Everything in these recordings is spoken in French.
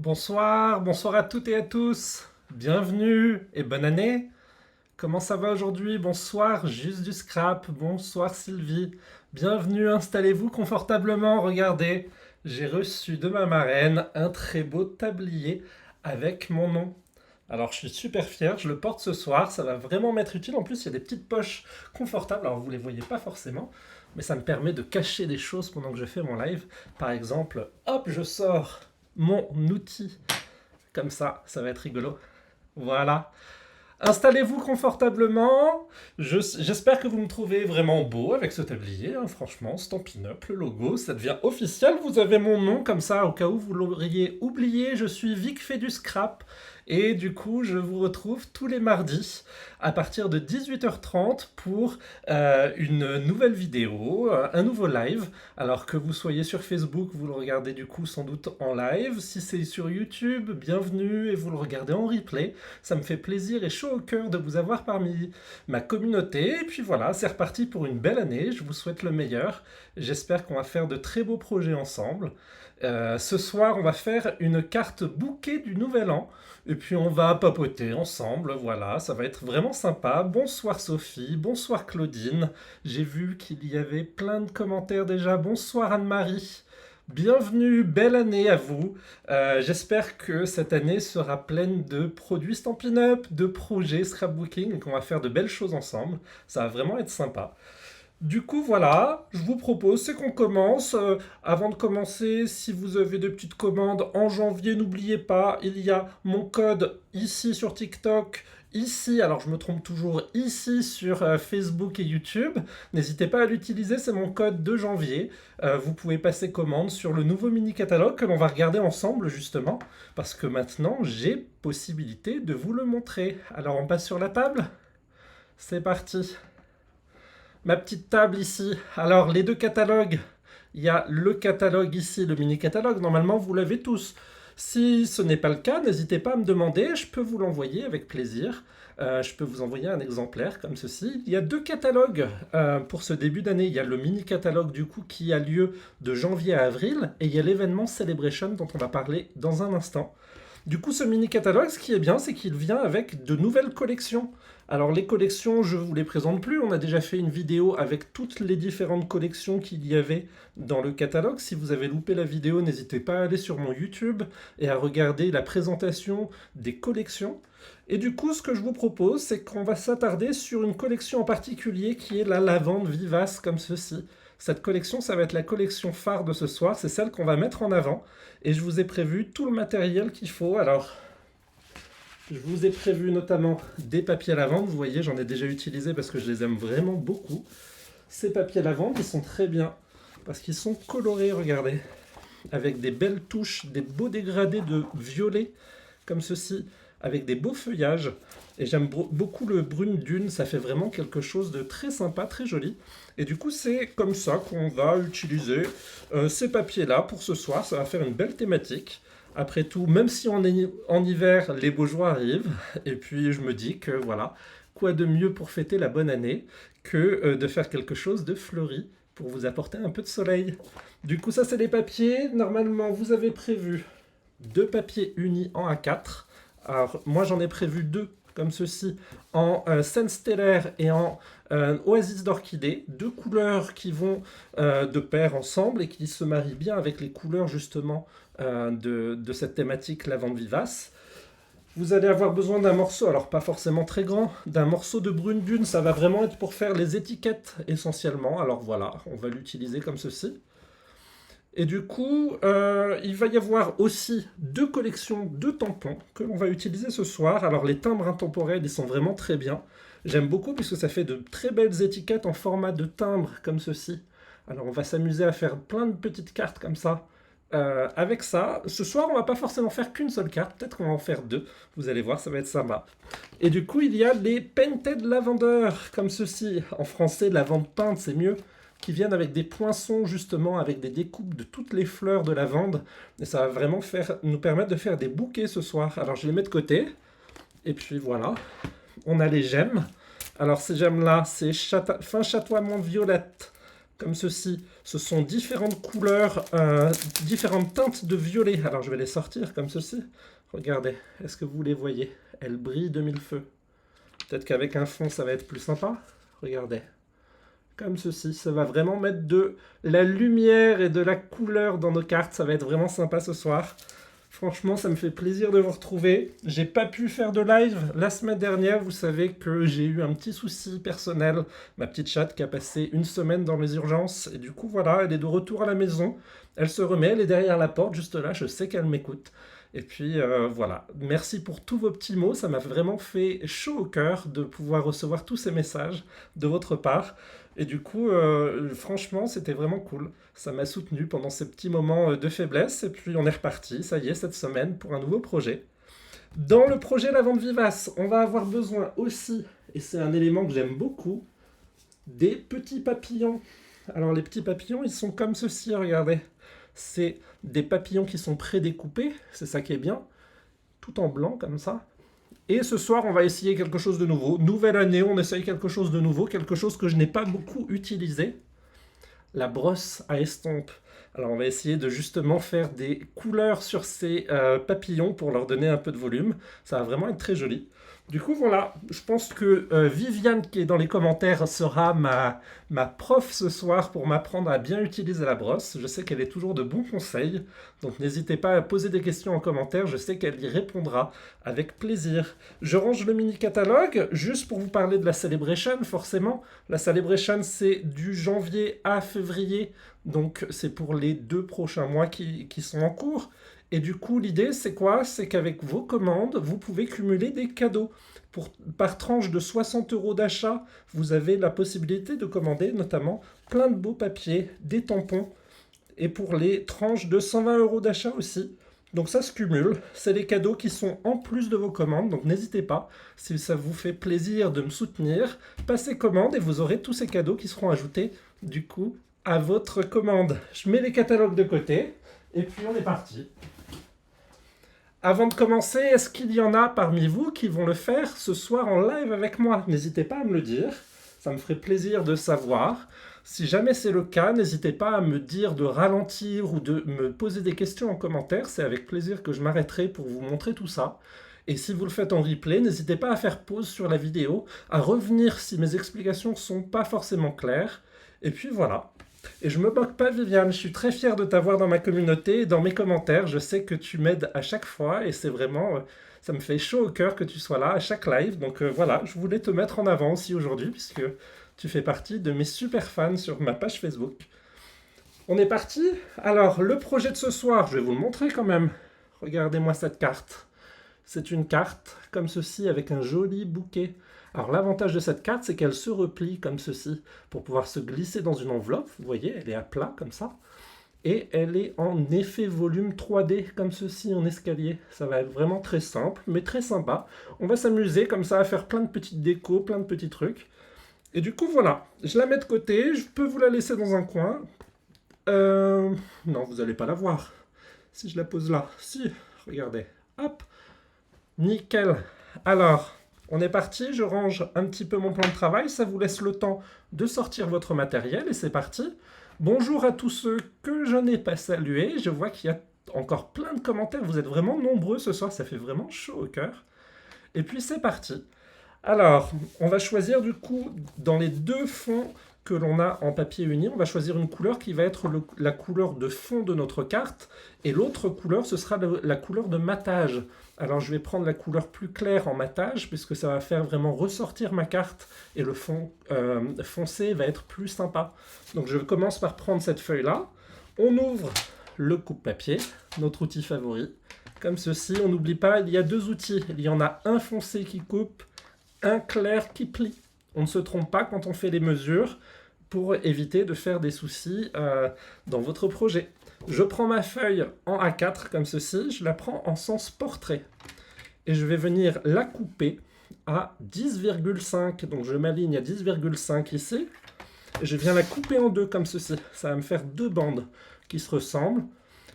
Bonsoir à toutes et à tous. Bienvenue et bonne année. Comment ça va aujourd'hui? Bonsoir, juste du scrap. Bonsoir Sylvie. Bienvenue, installez-vous confortablement. Regardez, j'ai reçu de ma marraine un très beau tablier avec mon nom. Alors je suis super fier, je le porte ce soir, ça va vraiment m'être utile. En plus, il y a des petites poches confortables, alors vous ne les voyez pas forcément, mais ça me permet de cacher des choses pendant que je fais mon live. Par exemple, hop, je sors mon outil comme ça va être rigolo. Voilà. Installez-vous confortablement. J'espère que vous me trouvez vraiment beau avec ce tablier, hein. Franchement, Stampin' Up, le logo, ça devient officiel. Vous avez mon nom comme ça, au cas où vous l'auriez oublié. Je suis Vic fait du scrap. Et du coup, je vous retrouve tous les mardis à partir de 18h30 pour une nouvelle vidéo, un nouveau live. Alors que vous soyez sur Facebook, vous le regardez du coup sans doute en live. Si c'est sur YouTube, bienvenue et vous le regardez en replay. Ça me fait plaisir et chaud au cœur de vous avoir parmi ma communauté. Et puis voilà, c'est reparti pour une belle année. Je vous souhaite le meilleur. J'espère qu'on va faire de très beaux projets ensemble. Ce soir, on va faire une carte bouquet du Nouvel An. Et puis on va papoter ensemble, voilà, ça va être vraiment sympa. Bonsoir Sophie, bonsoir Claudine. J'ai vu qu'il y avait plein de commentaires déjà. Bonsoir Anne-Marie. Bienvenue, belle année à vous. J'espère que cette année sera pleine de produits Stampin' Up, de projets scrapbooking et qu'on va faire de belles choses ensemble. Ça va vraiment être sympa. Du coup, voilà, je vous propose, c'est qu'on commence. Avant de commencer, si vous avez des petites commandes en janvier, n'oubliez pas, il y a mon code ici sur TikTok, ici, alors je me trompe toujours, ici sur Facebook et YouTube. N'hésitez pas à l'utiliser, c'est mon code de janvier. Vous pouvez passer commande sur le nouveau mini-catalogue que l'on va regarder ensemble justement, parce que maintenant j'ai possibilité de vous le montrer. Alors on passe sur la table? C'est parti. Ma petite table ici. Alors, les deux catalogues. Il y a le catalogue ici, le mini-catalogue. Normalement, vous l'avez tous. Si ce n'est pas le cas, n'hésitez pas à me demander. Je peux vous l'envoyer avec plaisir. Je peux vous envoyer un exemplaire comme ceci. Il y a deux catalogues pour ce début d'année. Il y a le mini-catalogue du coup qui a lieu de janvier à avril. Et il y a l'événement Celebration dont on va parler dans un instant. Du coup, ce mini-catalogue, ce qui est bien, c'est qu'il vient avec de nouvelles collections. Alors les collections, je ne vous les présente plus, on a déjà fait une vidéo avec toutes les différentes collections qu'il y avait dans le catalogue. Si vous avez loupé la vidéo, n'hésitez pas à aller sur mon YouTube et à regarder la présentation des collections. Et du coup, ce que je vous propose, c'est qu'on va s'attarder sur une collection en particulier qui est la lavande vivace comme ceci. Cette collection, ça va être la collection phare de ce soir, c'est celle qu'on va mettre en avant. Et je vous ai prévu tout le matériel qu'il faut. Alors, je vous ai prévu notamment des papiers à lavande. Vous voyez, j'en ai déjà utilisé parce que je les aime vraiment beaucoup. Ces papiers à lavande, ils sont très bien parce qu'ils sont colorés, regardez, avec des belles touches, des beaux dégradés de violet comme ceci, avec des beaux feuillages. Et j'aime beaucoup le brune dune, ça fait vraiment quelque chose de très sympa, très joli. Et du coup, c'est comme ça qu'on va utiliser ces papiers-là pour ce soir. Ça va faire une belle thématique. Après tout, même si on est en hiver, les beaux jours arrivent. Et puis, je me dis que voilà, quoi de mieux pour fêter la bonne année que de faire quelque chose de fleuri pour vous apporter un peu de soleil. Du coup, ça, c'est les papiers. Normalement, vous avez prévu deux papiers unis en A4. Alors, moi, j'en ai prévu deux comme ceci, en scène stellaire et en oasis d'orchidée, deux couleurs qui vont de pair ensemble et qui se marient bien avec les couleurs justement de cette thématique lavande vivace. Vous allez avoir besoin d'un morceau, alors pas forcément très grand, d'un morceau de brune dune, ça va vraiment être pour faire les étiquettes essentiellement, alors voilà, on va l'utiliser comme ceci. Et du coup, il va y avoir aussi deux collections de tampons que l'on va utiliser ce soir. Alors les timbres intemporels, ils sont vraiment très bien. J'aime beaucoup puisque ça fait de très belles étiquettes en format de timbre comme ceci. Alors on va s'amuser à faire plein de petites cartes comme ça. Avec ça, ce soir on va pas forcément faire qu'une seule carte, peut-être qu'on va en faire deux. Vous allez voir, ça va être sympa. Et du coup, il y a les Painted Lavender comme ceci. En français, lavande peinte, c'est mieux, qui viennent avec des poinçons justement, avec des découpes de toutes les fleurs de lavande. Et ça va vraiment nous permettre de faire des bouquets ce soir. Alors je les mets de côté. Et puis voilà, on a les gemmes. Alors ces gemmes-là, c'est fin chatoiement violette comme ceci. Ce sont différentes couleurs, différentes teintes de violet. Alors je vais les sortir comme ceci. Regardez, est-ce que vous les voyez? Elles brillent de mille feux. Peut-être qu'avec un fond, ça va être plus sympa. Regardez. Comme ceci, ça va vraiment mettre de la lumière et de la couleur dans nos cartes. Ça va être vraiment sympa ce soir. Franchement, ça me fait plaisir de vous retrouver. J'ai pas pu faire de live la semaine dernière. Vous savez que j'ai eu un petit souci personnel. Ma petite chatte qui a passé une semaine dans les urgences. Et du coup, voilà, elle est de retour à la maison. Elle se remet, elle est derrière la porte, juste là. Je sais qu'elle m'écoute. Et puis voilà, merci pour tous vos petits mots. Ça m'a vraiment fait chaud au cœur de pouvoir recevoir tous ces messages de votre part. Et du coup, franchement, c'était vraiment cool. Ça m'a soutenu pendant ces petits moments de faiblesse. Et puis on est reparti, ça y est, cette semaine pour un nouveau projet. Dans le projet La Vente Vivace, on va avoir besoin aussi, et c'est un élément que j'aime beaucoup, des petits papillons. Alors les petits papillons, ils sont comme ceci, regardez. C'est des papillons qui sont prédécoupés, c'est ça qui est bien, tout en blanc comme ça. Et ce soir, on va essayer quelque chose de nouveau. Nouvelle année, on essaye quelque chose de nouveau, quelque chose que je n'ai pas beaucoup utilisé. La brosse à estompe. Alors on va essayer de justement faire des couleurs sur ces papillons pour leur donner un peu de volume. Ça va vraiment être très joli. Du coup voilà, je pense que Viviane qui est dans les commentaires sera ma prof ce soir pour m'apprendre à bien utiliser la brosse. Je sais qu'elle est toujours de bons conseils, donc n'hésitez pas à poser des questions en commentaire, je sais qu'elle y répondra avec plaisir. Je range le mini catalogue juste pour vous parler de la Celebration forcément. La Celebration c'est du janvier à février, donc c'est pour les 2 prochains mois qui sont en cours. Et du coup, l'idée, c'est quoi? C'est qu'avec vos commandes, vous pouvez cumuler des cadeaux. Par tranche de 60 € d'achat, vous avez la possibilité de commander notamment plein de beaux papiers, des tampons, et pour les tranches de 120 € d'achat aussi. Donc ça se cumule, c'est des cadeaux qui sont en plus de vos commandes, donc n'hésitez pas, si ça vous fait plaisir de me soutenir, passez commande et vous aurez tous ces cadeaux qui seront ajoutés du coup à votre commande. Je mets les catalogues de côté, et puis on est parti. Avant de commencer, est-ce qu'il y en a parmi vous qui vont le faire ce soir en live avec moi? N'hésitez pas à me le dire, ça me ferait plaisir de savoir. Si jamais c'est le cas, n'hésitez pas à me dire de ralentir ou de me poser des questions en commentaire, c'est avec plaisir que je m'arrêterai pour vous montrer tout ça. Et si vous le faites en replay, n'hésitez pas à faire pause sur la vidéo, à revenir si mes explications sont pas forcément claires. Et puis voilà. Et je me moque pas, Viviane, je suis très fier de t'avoir dans ma communauté et dans mes commentaires. Je sais que tu m'aides à chaque fois et c'est vraiment, ça me fait chaud au cœur que tu sois là à chaque live. Donc voilà, je voulais te mettre en avant aussi aujourd'hui puisque tu fais partie de mes super fans sur ma page Facebook. On est parti? Alors, le projet de ce soir, je vais vous le montrer quand même. Regardez-moi cette carte. C'est une carte comme ceci avec un joli bouquet. Alors l'avantage de cette carte, c'est qu'elle se replie comme ceci pour pouvoir se glisser dans une enveloppe. Vous voyez, elle est à plat comme ça. Et elle est en effet volume 3D comme ceci en escalier. Ça va être vraiment très simple, mais très sympa. On va s'amuser comme ça à faire plein de petites décos, plein de petits trucs. Et du coup, voilà. Je la mets de côté. Je peux vous la laisser dans un coin. Non, vous n'allez pas la voir. Si je la pose là. Si, regardez. Hop. Nickel. Alors, on est parti, je range un petit peu mon plan de travail, ça vous laisse le temps de sortir votre matériel et c'est parti. Bonjour à tous ceux que je n'ai pas salués, je vois qu'il y a encore plein de commentaires, vous êtes vraiment nombreux ce soir, ça fait vraiment chaud au cœur. Et puis c'est parti. Alors, on va choisir du coup, dans les 2 fonds que l'on a en papier uni, on va choisir une couleur qui va être la couleur de fond de notre carte, et l'autre couleur, ce sera la couleur de matage. Alors je vais prendre la couleur plus claire en matage, puisque ça va faire vraiment ressortir ma carte, et le fond foncé va être plus sympa. Donc je commence par prendre cette feuille-là, on ouvre le coupe-papier, notre outil favori, comme ceci, on n'oublie pas, il y a 2 outils, il y en a un foncé qui coupe, un clair qui plie. On ne se trompe pas quand on fait les mesures pour éviter de faire des soucis dans votre projet. Je prends ma feuille en A4 comme ceci, je la prends en sens portrait. Et je vais venir la couper à 10,5. Donc je m'aligne à 10,5 ici. Et je viens la couper en 2 comme ceci. Ça va me faire 2 bandes qui se ressemblent,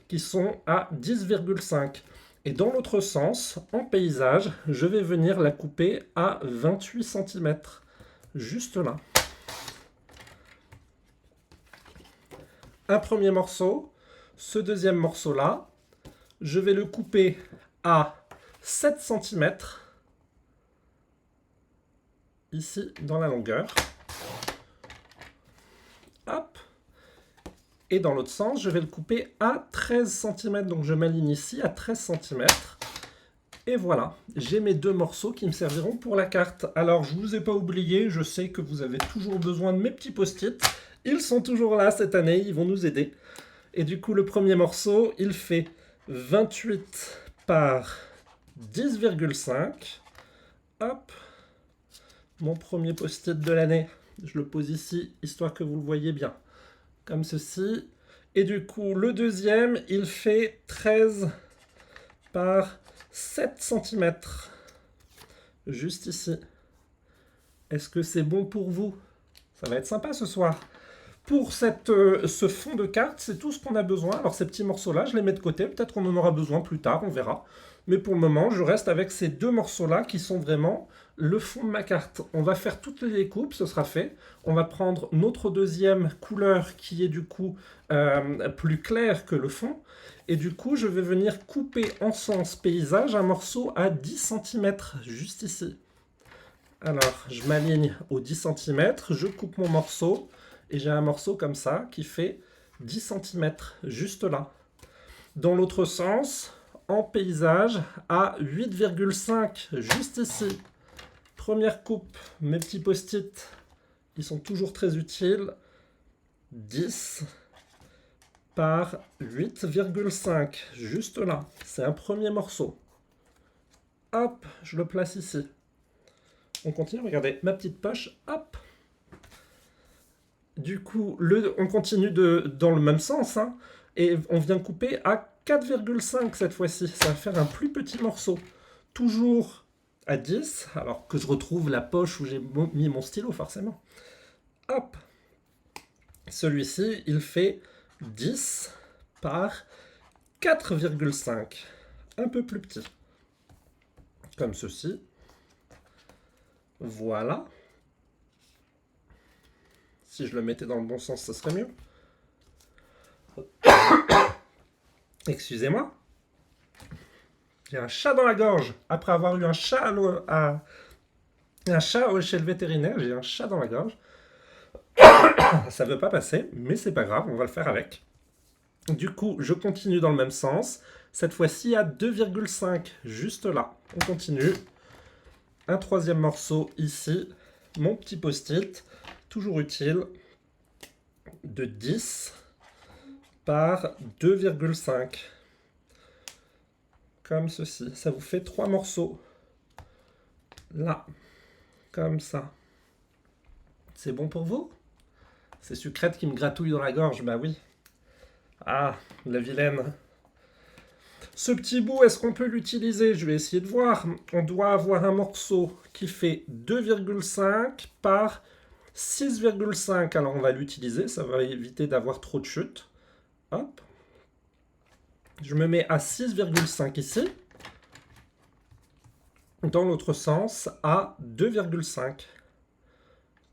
qui sont à 10,5. Et dans l'autre sens, en paysage, je vais venir la couper à 28 cm. Juste là. un premier morceau, ce deuxième morceau-là, je vais le couper à 7 cm, ici dans la longueur. Hop. Et dans l'autre sens, je vais le couper à 13 cm. Donc je m'aligne ici à 13 cm. Et voilà, j'ai mes deux morceaux qui me serviront pour la carte. Alors, je ne vous ai pas oublié, je sais que vous avez toujours besoin de mes petits post-it. Ils sont toujours là cette année, ils vont nous aider. Et du coup, le premier morceau, il fait 28 par 10,5. Hop, mon premier post-it de l'année. Je le pose ici, histoire que vous le voyez bien. Comme ceci. Et du coup, le deuxième, il fait 13 par 7 cm. Juste ici. Est-ce que c'est bon pour vous? Ça va être sympa ce soir. Pour ce fond de carte, c'est tout ce qu'on a besoin. Alors ces petits morceaux-là, je les mets de côté. Peut-être qu'on en aura besoin plus tard, on verra. Mais pour le moment, je reste avec ces deux morceaux-là qui sont vraiment le fond de ma carte. On va faire toutes les découpes, ce sera fait. On va prendre notre deuxième couleur qui est du coup plus claire que le fond. Et du coup, je vais venir couper en sens paysage un morceau à 10 cm, juste ici. Alors, je m'aligne aux 10 cm, je coupe mon morceau. Et j'ai un morceau comme ça qui fait 10 cm, juste là. Dans l'autre sens, en paysage, à 8,5, juste ici. Première coupe, mes petits post-it, ils sont toujours très utiles. 10 par 8,5, juste là. C'est un premier morceau. Hop, je le place ici. On continue, regardez, ma petite poche, hop. Du coup, on continue dans le même sens, hein, et on vient couper à 4,5 cette fois-ci. Ça va faire un plus petit morceau. Toujours à 10, alors que je retrouve la poche où j'ai mis mon stylo, forcément. Hop. Celui-ci, il fait 10 par 4,5. Un peu plus petit. Comme ceci. Voilà. Si je le mettais dans le bon sens, ça serait mieux. Excusez-moi. J'ai un chat dans la gorge. Après avoir eu un chat chez le vétérinaire, j'ai un chat dans la gorge. Ça ne veut pas passer, mais c'est pas grave, on va le faire avec. Du coup, je continue dans le même sens. Cette fois-ci à 2,5, juste là. On continue. Un troisième morceau ici. Mon petit post-it, toujours utile, de 10 par 2,5. Comme ceci. Ça vous fait 3 morceaux. Là. Comme ça. C'est bon pour vous? C'est Sucrète qui me gratouille dans la gorge, bah oui. Ah, la vilaine. Ce petit bout, est-ce qu'on peut l'utiliser? Je vais essayer de voir. On doit avoir un morceau qui fait 2,5 par 6,5. Alors on va l'utiliser, ça va éviter d'avoir trop de chutes. Hop. Je me mets à 6,5 ici. Dans l'autre sens, à 2,5.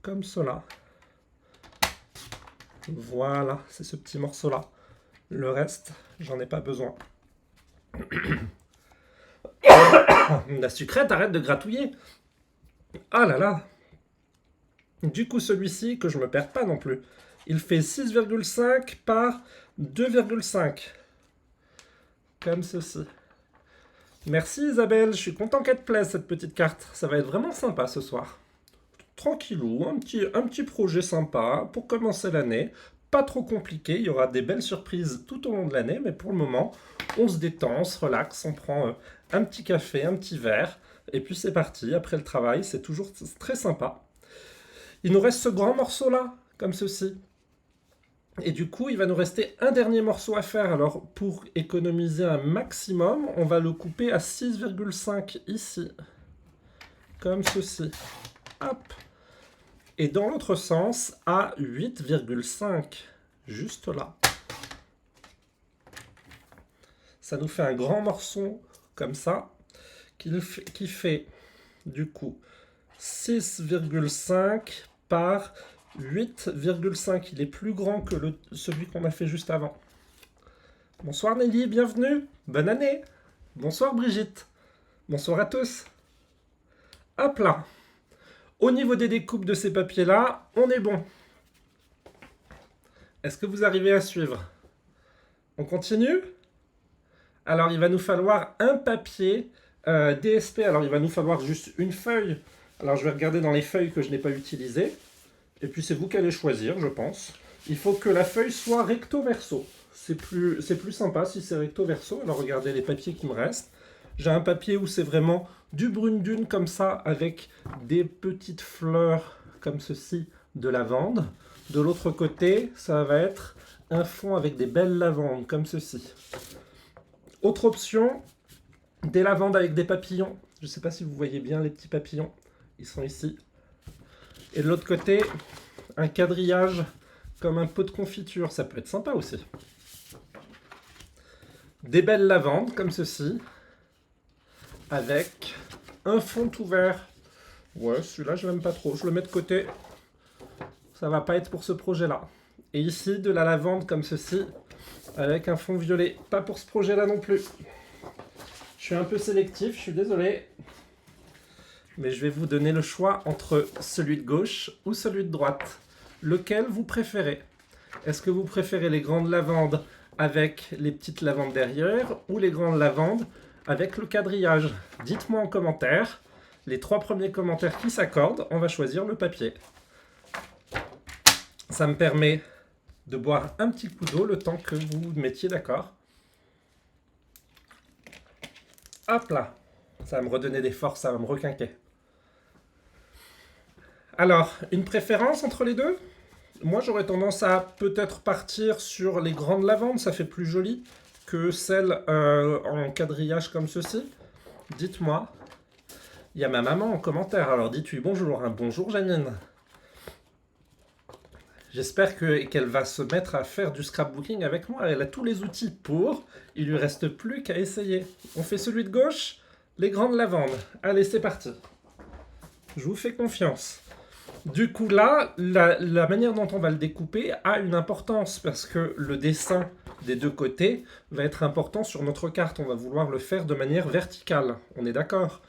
Comme cela. Voilà, c'est ce petit morceau-là. Le reste, j'en ai pas besoin. La Sucrète, arrête de gratouiller. Ah là là. Du coup, celui-ci, que je me perds pas non plus, il fait 6,5 par 2,5. Comme ceci. Merci Isabelle, je suis content qu'elle te plaise cette petite carte. Ça va être vraiment sympa ce soir. Tranquillou, un petit projet sympa pour commencer l'année. Pas trop compliqué, il y aura des belles surprises tout au long de l'année, mais pour le moment, on se détend, on se relaxe, on prend un petit café, un petit verre, et puis c'est parti. Après le travail, c'est toujours très sympa. Il nous reste ce grand morceau-là, comme ceci. Et du coup, il va nous rester un dernier morceau à faire. Alors, pour économiser un maximum, on va le couper à 6,5 ici. Comme ceci. Hop. Et dans l'autre sens, à 8,5. Juste là. Ça nous fait un grand morceau, comme ça, qui fait, du coup, 6,5 par 8,5. Il est plus grand que celui qu'on a fait juste avant. Bonsoir Nelly, bienvenue. Bonne année. Bonsoir Brigitte. Bonsoir à tous. Hop là. Au niveau des découpes de ces papiers-là, on est bon. Est-ce que vous arrivez à suivre? On continue? Alors, il va nous falloir un papier DSP. Alors, il va nous falloir juste une feuille. Alors, je vais regarder dans les feuilles que je n'ai pas utilisées. Et puis, c'est vous qui allez choisir, je pense. Il faut que la feuille soit recto-verso. C'est plus sympa si c'est recto-verso. Alors, regardez les papiers qui me restent. J'ai un papier où c'est vraiment du brune dune comme ça, avec des petites fleurs comme ceci de lavande. De l'autre côté, ça va être un fond avec des belles lavandes comme ceci. Autre option, des lavandes avec des papillons. Je ne sais pas si vous voyez bien les petits papillons. Ils sont ici. Et de l'autre côté, un quadrillage comme un pot de confiture. Ça peut être sympa aussi. Des belles lavandes comme ceci. Avec un fond tout vert. Ouais, celui-là, je l'aime pas trop. Je le mets de côté. Ça va pas être pour ce projet-là. Et ici, de la lavande comme ceci. Avec un fond violet. Pas pour ce projet-là non plus. Je suis un peu sélectif, je suis désolé. Mais je vais vous donner le choix entre celui de gauche ou celui de droite. Lequel vous préférez? Est-ce que vous préférez les grandes lavandes avec les petites lavandes derrière ou les grandes lavandes avec le quadrillage? Dites-moi en commentaire. Les 3 premiers commentaires qui s'accordent, on va choisir le papier. Ça me permet de boire un petit coup d'eau le temps que vous vous mettiez d'accord. Hop là, ça va me redonner des forces, ça va me requinquer. Alors, une préférence entre les deux? Moi, j'aurais tendance à peut-être partir sur les grandes lavandes, ça fait plus joli que celles en quadrillage comme ceci. Dites-moi. Il y a ma maman en commentaire, alors dites-lui bonjour. Hein. Bonjour Janine. J'espère qu'elle va se mettre à faire du scrapbooking avec moi. Elle a tous les outils pour. Il lui reste plus qu'à essayer. On fait celui de gauche, les grandes lavandes. Allez, c'est parti. Je vous fais confiance. Du coup, là, la manière dont on va le découper a une importance parce que le dessin des deux côtés va être important sur notre carte. On va vouloir le faire de manière verticale. On est d'accord?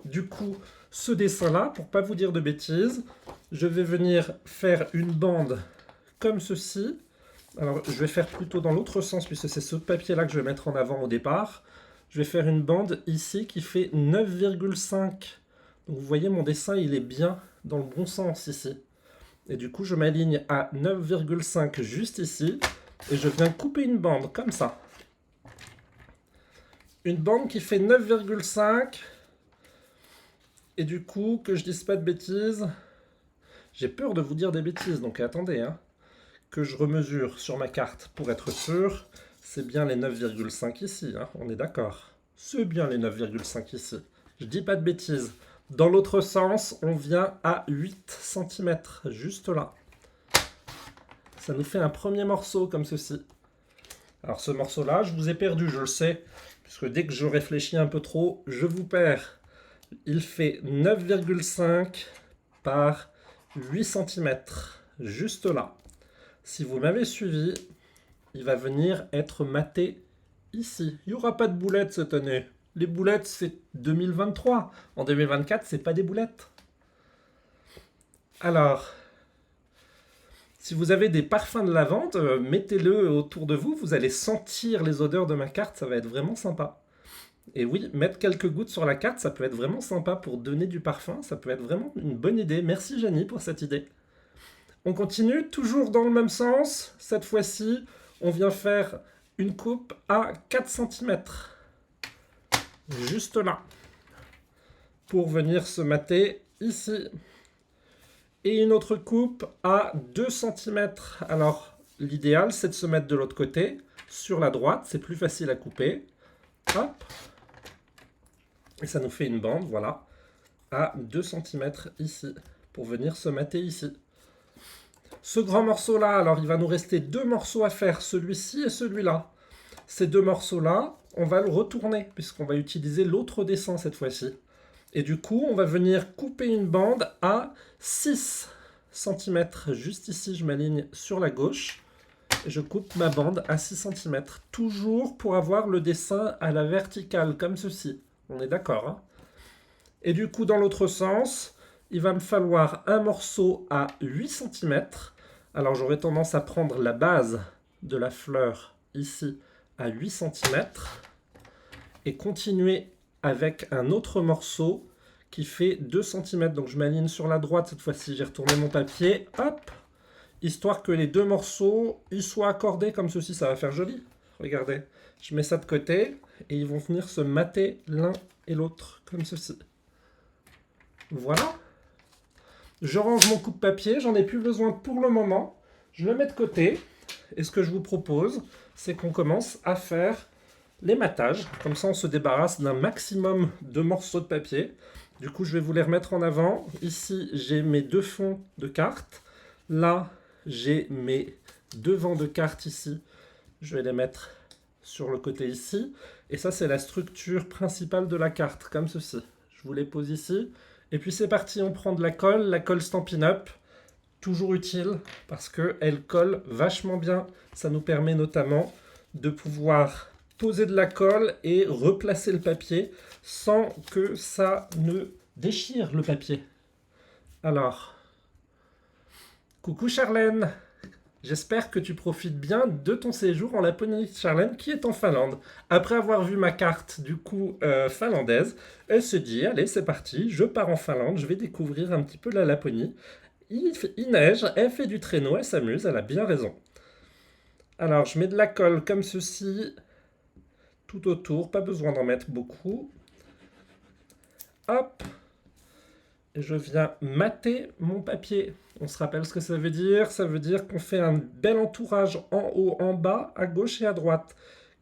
Du coup, ce dessin-là, pour pas vous dire de bêtises, je vais venir faire une bande comme ceci. Alors, je vais faire plutôt dans l'autre sens, puisque c'est ce papier-là que je vais mettre en avant au départ. Je vais faire une bande ici qui fait 9,5. Donc, vous voyez, mon dessin, il est bien dans le bon sens ici. Et du coup, je m'aligne à 9,5 juste ici. Et je viens couper une bande comme ça. Une bande qui fait 9,5. Et du coup, que je dise pas de bêtises, j'ai peur de vous dire des bêtises, donc attendez, hein, que je remesure sur ma carte pour être sûr. C'est bien les 9,5 ici, hein, on est d'accord. C'est bien les 9,5 ici. Je dis pas de bêtises. Dans l'autre sens, on vient à 8 cm, juste là. Ça nous fait un premier morceau comme ceci. Alors ce morceau-là, je vous ai perdu, je le sais, puisque dès que je réfléchis un peu trop, je vous perds. Il fait 9,5 par 8 cm, juste là. Si vous m'avez suivi, il va venir être maté ici. Il n'y aura pas de boulettes cette année. Les boulettes, c'est 2023. En 2024, c'est pas des boulettes. Alors, si vous avez des parfums de lavande, mettez-le autour de vous. Vous allez sentir les odeurs de ma carte, ça va être vraiment sympa. Et oui, mettre quelques gouttes sur la carte, ça peut être vraiment sympa pour donner du parfum. Ça peut être vraiment une bonne idée. Merci Janie pour cette idée. On continue, toujours dans le même sens. Cette fois-ci, on vient faire une coupe à 4 cm. Juste là. Pour venir se mater ici. Et une autre coupe à 2 cm. Alors, l'idéal, c'est de se mettre de l'autre côté. Sur la droite, c'est plus facile à couper. Hop. Et ça nous fait une bande, voilà, à 2 cm ici, pour venir se mater ici. Ce grand morceau-là, alors il va nous rester 2 morceaux à faire, celui-ci et celui-là. Ces 2 morceaux-là, on va le retourner, puisqu'on va utiliser l'autre dessin cette fois-ci. Et du coup, on va venir couper une bande à 6 cm. Juste ici, je m'aligne sur la gauche. Et je coupe ma bande à 6 cm. Toujours pour avoir le dessin à la verticale, comme ceci. On est d'accord, hein? Et du coup, dans l'autre sens, il va me falloir un morceau à 8 cm. Alors, j'aurais tendance à prendre la base de la fleur ici à 8 cm et continuer avec un autre morceau qui fait 2 cm. Donc, je m'aligne sur la droite cette fois-ci. J'ai retourné mon papier. Hop! Histoire que les deux morceaux ils soient accordés comme ceci. Ça va faire joli. Regardez. Je mets ça de côté et ils vont venir se mater l'un et l'autre comme ceci. Voilà. Je range mon coupe-papier, j'en ai plus besoin pour le moment. Je le mets de côté. Et ce que je vous propose, c'est qu'on commence à faire les matages. Comme ça, on se débarrasse d'un maximum de morceaux de papier. Du coup, je vais vous les remettre en avant. Ici, j'ai mes deux fonds de cartes. Là, j'ai mes devants de cartes ici. Je vais les mettre sur le côté ici. Et ça, c'est la structure principale de la carte, comme ceci. Je vous les pose ici. Et puis c'est parti, on prend de la colle Stampin' Up, toujours utile parce qu'elle colle vachement bien. Ça nous permet notamment de pouvoir poser de la colle et replacer le papier sans que ça ne déchire le papier. Alors, coucou Charlène, j'espère que tu profites bien de ton séjour en Laponie. Charlène qui est en Finlande. Après avoir vu ma carte du coup finlandaise, elle se dit allez c'est parti, je pars en Finlande, je vais découvrir un petit peu la Laponie. Il neige, elle fait du traîneau, elle s'amuse, elle a bien raison. Alors je mets de la colle comme ceci tout autour, pas besoin d'en mettre beaucoup. Hop, et je viens mater mon papier. On se rappelle ce que ça veut dire? Ça veut dire qu'on fait un bel entourage en haut, en bas, à gauche et à droite.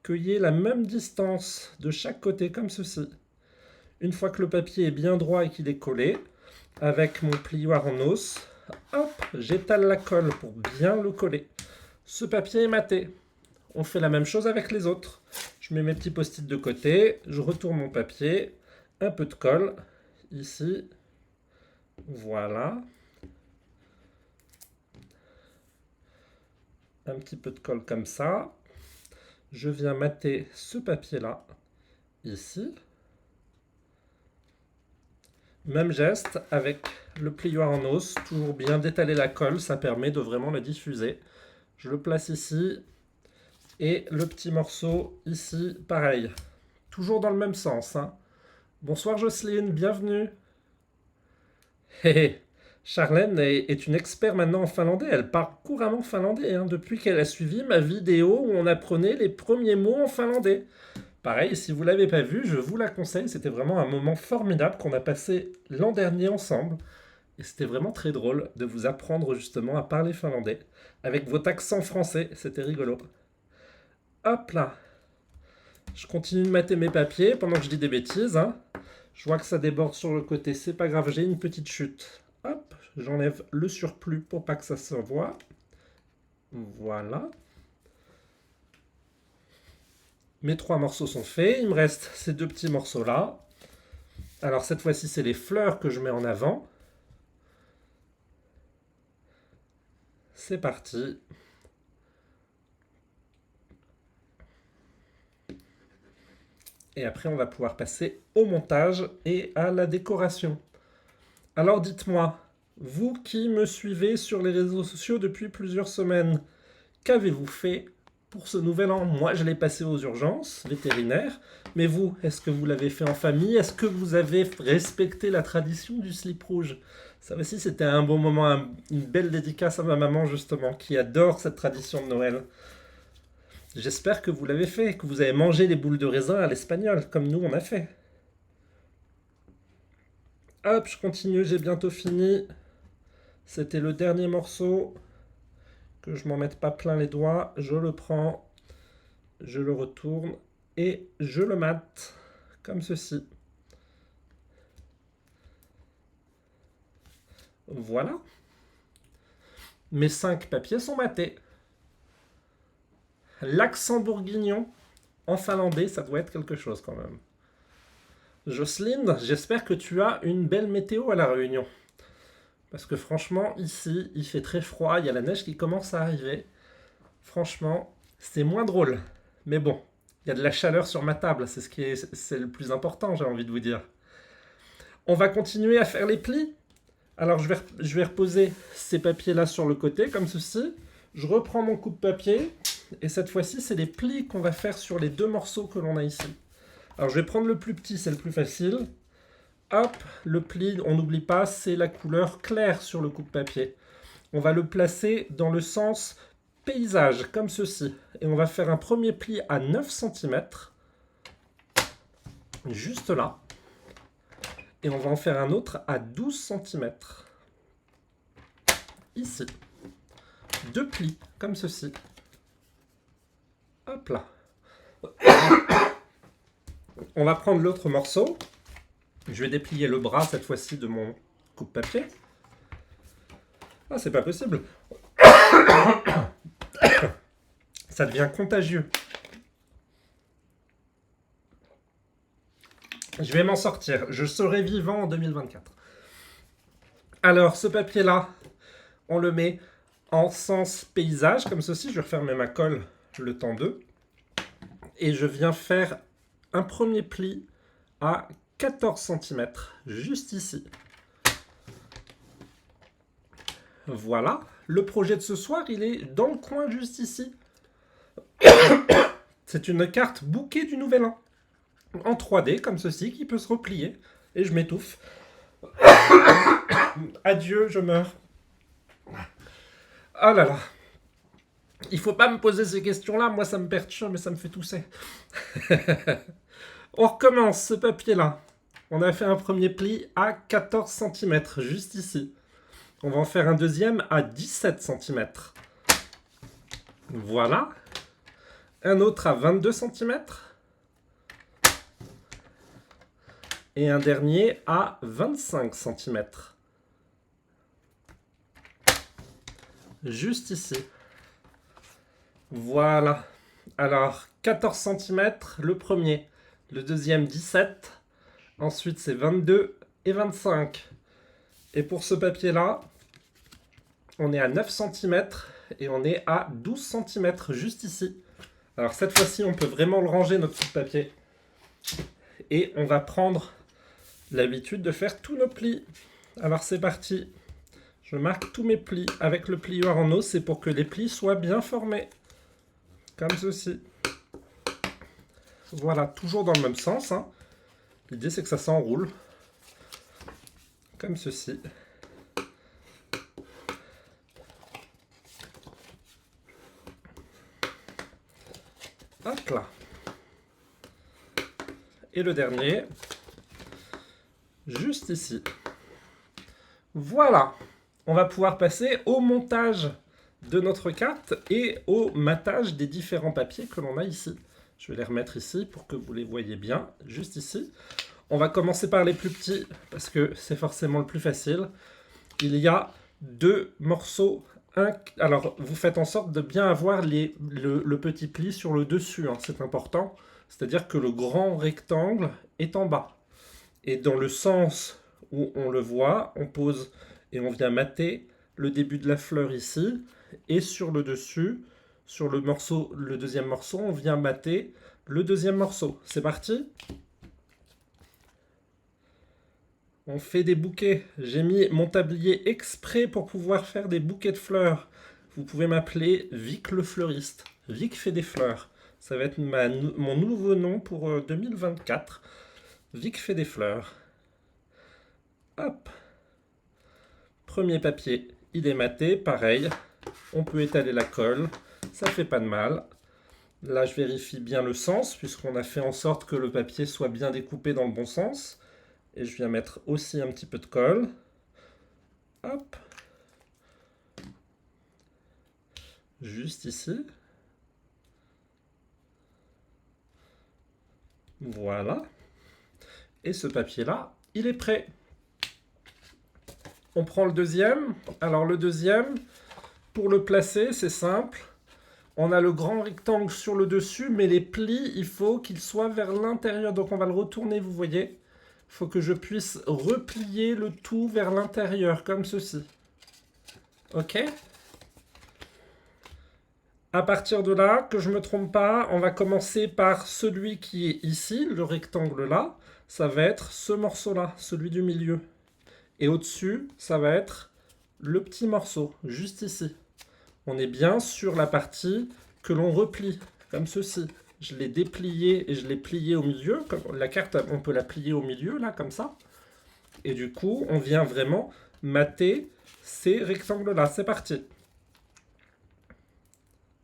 Qu'il y ait la même distance de chaque côté, comme ceci. Une fois que le papier est bien droit et qu'il est collé, avec mon plioir en os, hop, j'étale la colle pour bien le coller. Ce papier est maté. On fait la même chose avec les autres. Je mets mes petits post-it de côté, je retourne mon papier, un peu de colle, ici, voilà. Un petit peu de colle comme ça. Je viens mater ce papier-là, ici. Même geste avec le plioir en os, toujours bien d'étaler la colle, ça permet de vraiment la diffuser. Je le place ici, et le petit morceau ici, pareil. Toujours dans le même sens, hein. Bonsoir Jocelyne, bienvenue. Hé Charlène est une experte maintenant en finlandais. Elle parle couramment finlandais hein, depuis qu'elle a suivi ma vidéo où on apprenait les premiers mots en finlandais. Pareil, si vous ne l'avez pas vu, je vous la conseille. C'était vraiment un moment formidable qu'on a passé l'an dernier ensemble. Et c'était vraiment très drôle de vous apprendre justement à parler finlandais avec votre accent français. C'était rigolo. Hop là. Je continue de mater mes papiers pendant que je dis des bêtises. Hein. Je vois que ça déborde sur le côté. C'est pas grave, j'ai une petite chute. Hop, j'enlève le surplus pour pas que ça se voit. Voilà. Mes trois morceaux sont faits. Il me reste ces deux petits morceaux-là. Alors cette fois-ci, c'est les fleurs que je mets en avant. C'est parti. Et après, on va pouvoir passer au montage et à la décoration. Alors dites-moi, vous qui me suivez sur les réseaux sociaux depuis plusieurs semaines, qu'avez-vous fait pour ce nouvel an? Moi, je l'ai passé aux urgences vétérinaires. Mais vous, est-ce que vous l'avez fait en famille? Est-ce que vous avez respecté la tradition du slip rouge? Ça aussi, c'était un bon moment, une belle dédicace à ma maman, justement, qui adore cette tradition de Noël. J'espère que vous l'avez fait, que vous avez mangé les boules de raisin à l'espagnol, comme nous on a fait. Hop, je continue, j'ai bientôt fini. C'était le dernier morceau. Que je m'en mette pas plein les doigts. Je le prends, je le retourne et je le mate. Comme ceci. Voilà. Mes 5 papiers sont matés. L'accent bourguignon en finlandais, ça doit être quelque chose quand même. Jocelyne, j'espère que tu as une belle météo à La Réunion. Parce que franchement, ici, il fait très froid, il y a la neige qui commence à arriver. Franchement, c'est moins drôle. Mais bon, il y a de la chaleur sur ma table, c'est le plus important, j'ai envie de vous dire. On va continuer à faire les plis. Alors je vais reposer ces papiers-là sur le côté, comme ceci. Je reprends mon coupe-papier. Et cette fois-ci, c'est les plis qu'on va faire sur les deux morceaux que l'on a ici. Alors je vais prendre le plus petit, c'est le plus facile. Hop, le pli, on n'oublie pas, c'est la couleur claire sur le coupe-papier. On va le placer dans le sens paysage, comme ceci. Et on va faire un premier pli à 9 cm. Juste là. Et on va en faire un autre à 12 cm. Ici. Deux plis, comme ceci. Hop là. On va prendre l'autre morceau. Je vais déplier le bras, cette fois-ci, de mon coupe-papier. Ah, c'est pas possible. Ça devient contagieux. Je vais m'en sortir. Je serai vivant en 2024. Alors, ce papier-là, on le met en sens paysage, comme ceci. Je vais refermer ma colle le temps d'eux. Et je viens faire un premier pli à 14 cm, juste ici. Voilà. Le projet de ce soir, il est dans le coin, juste ici. C'est une carte bouquet du Nouvel An. En 3D, comme ceci, qui peut se replier. Et je m'étouffe. Adieu, je meurs. Oh là là. Il faut pas me poser ces questions-là. Moi, ça me perturbe, mais ça me fait tousser. On recommence ce papier-là. On a fait un premier pli à 14 cm, juste ici. On va en faire un deuxième à 17 cm. Voilà. Un autre à 22 cm. Et un dernier à 25 cm. Juste ici. Voilà. Alors, 14 cm le premier. Le deuxième, 17. Ensuite, c'est 22 et 25. Et pour ce papier-là, on est à 9 cm et on est à 12 cm juste ici. Alors cette fois-ci, on peut vraiment le ranger, notre petit papier. Et on va prendre l'habitude de faire tous nos plis. Alors c'est parti. Je marque tous mes plis avec le plieur en os. C'est pour que les plis soient bien formés. Comme ceci. Voilà, toujours dans le même sens. Hein. L'idée, c'est que ça s'enroule. Comme ceci. Hop là. Et le dernier, juste ici. Voilà. On va pouvoir passer au montage de notre carte et au matage des différents papiers que l'on a ici. Je vais les remettre ici pour que vous les voyez bien, juste ici. On va commencer par les plus petits, parce que c'est forcément le plus facile. Il y a deux morceaux. Alors, vous faites en sorte de bien avoir le petit pli sur le dessus, hein, c'est important. C'est-à-dire que le grand rectangle est en bas. Et dans le sens où on le voit, on pose et on vient mater le début de la fleur ici. Et sur le dessus, sur le deuxième morceau, on vient mater le deuxième morceau. C'est parti ? On fait des bouquets. J'ai mis mon tablier exprès pour pouvoir faire des bouquets de fleurs. Vous pouvez m'appeler Vic le fleuriste. Vic fait des fleurs. Ça va être mon nouveau nom pour 2024. Vic fait des fleurs. Hop. Premier papier, il est maté, pareil. On peut étaler la colle, ça fait pas de mal. Là, je vérifie bien le sens, puisqu'on a fait en sorte que le papier soit bien découpé dans le bon sens. Et je viens mettre aussi un petit peu de colle. Hop. Juste ici. Voilà. Et ce papier-là, il est prêt. On prend le deuxième. Alors le deuxième, pour le placer, c'est simple. On a le grand rectangle sur le dessus, mais les plis, il faut qu'ils soient vers l'intérieur. Donc on va le retourner, vous voyez. il faut que je puisse replier le tout vers l'intérieur, comme ceci. Ok? À partir de là, que je ne me trompe pas, on va commencer par celui qui est ici, le rectangle là. Ça va être ce morceau-là, celui du milieu. Et au-dessus, ça va être le petit morceau, juste ici. On est bien sur la partie que l'on replie, comme ceci. Je l'ai déplié et je l'ai plié au milieu. Comme la carte, on peut la plier au milieu, là, comme ça. Et du coup, on vient vraiment mater ces rectangles-là. C'est parti.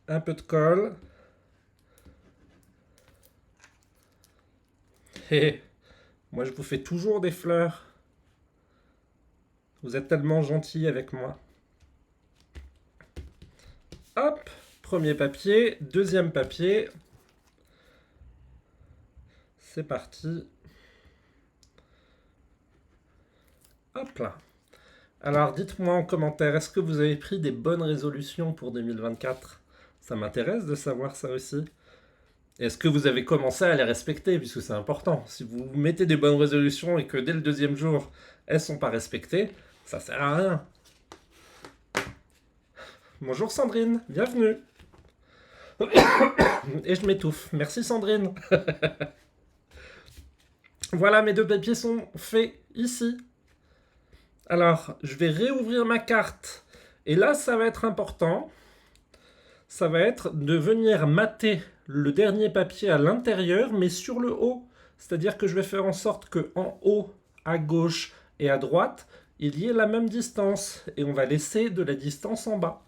Un peu de colle. Et moi, je vous fais toujours des fleurs. Vous êtes tellement gentils avec moi. Hop, premier papier, deuxième papier. C'est parti. Hop là. Alors, dites-moi en commentaire, est-ce que vous avez pris des bonnes résolutions pour 2024? Ça m'intéresse de savoir ça aussi. Est-ce que vous avez commencé à les respecter, puisque c'est important. Si vous mettez des bonnes résolutions et que dès le deuxième jour, elles ne sont pas respectées, ça sert à rien. Bonjour Sandrine, bienvenue. Et je m'étouffe. Merci Sandrine. Voilà, mes deux papiers sont faits ici. Alors, je vais réouvrir ma carte. Et là, ça va être important. Ça va être de venir mater le dernier papier à l'intérieur, mais sur le haut. C'est-à-dire que je vais faire en sorte qu'en haut, à gauche et à droite, il y ait la même distance. Et on va laisser de la distance en bas.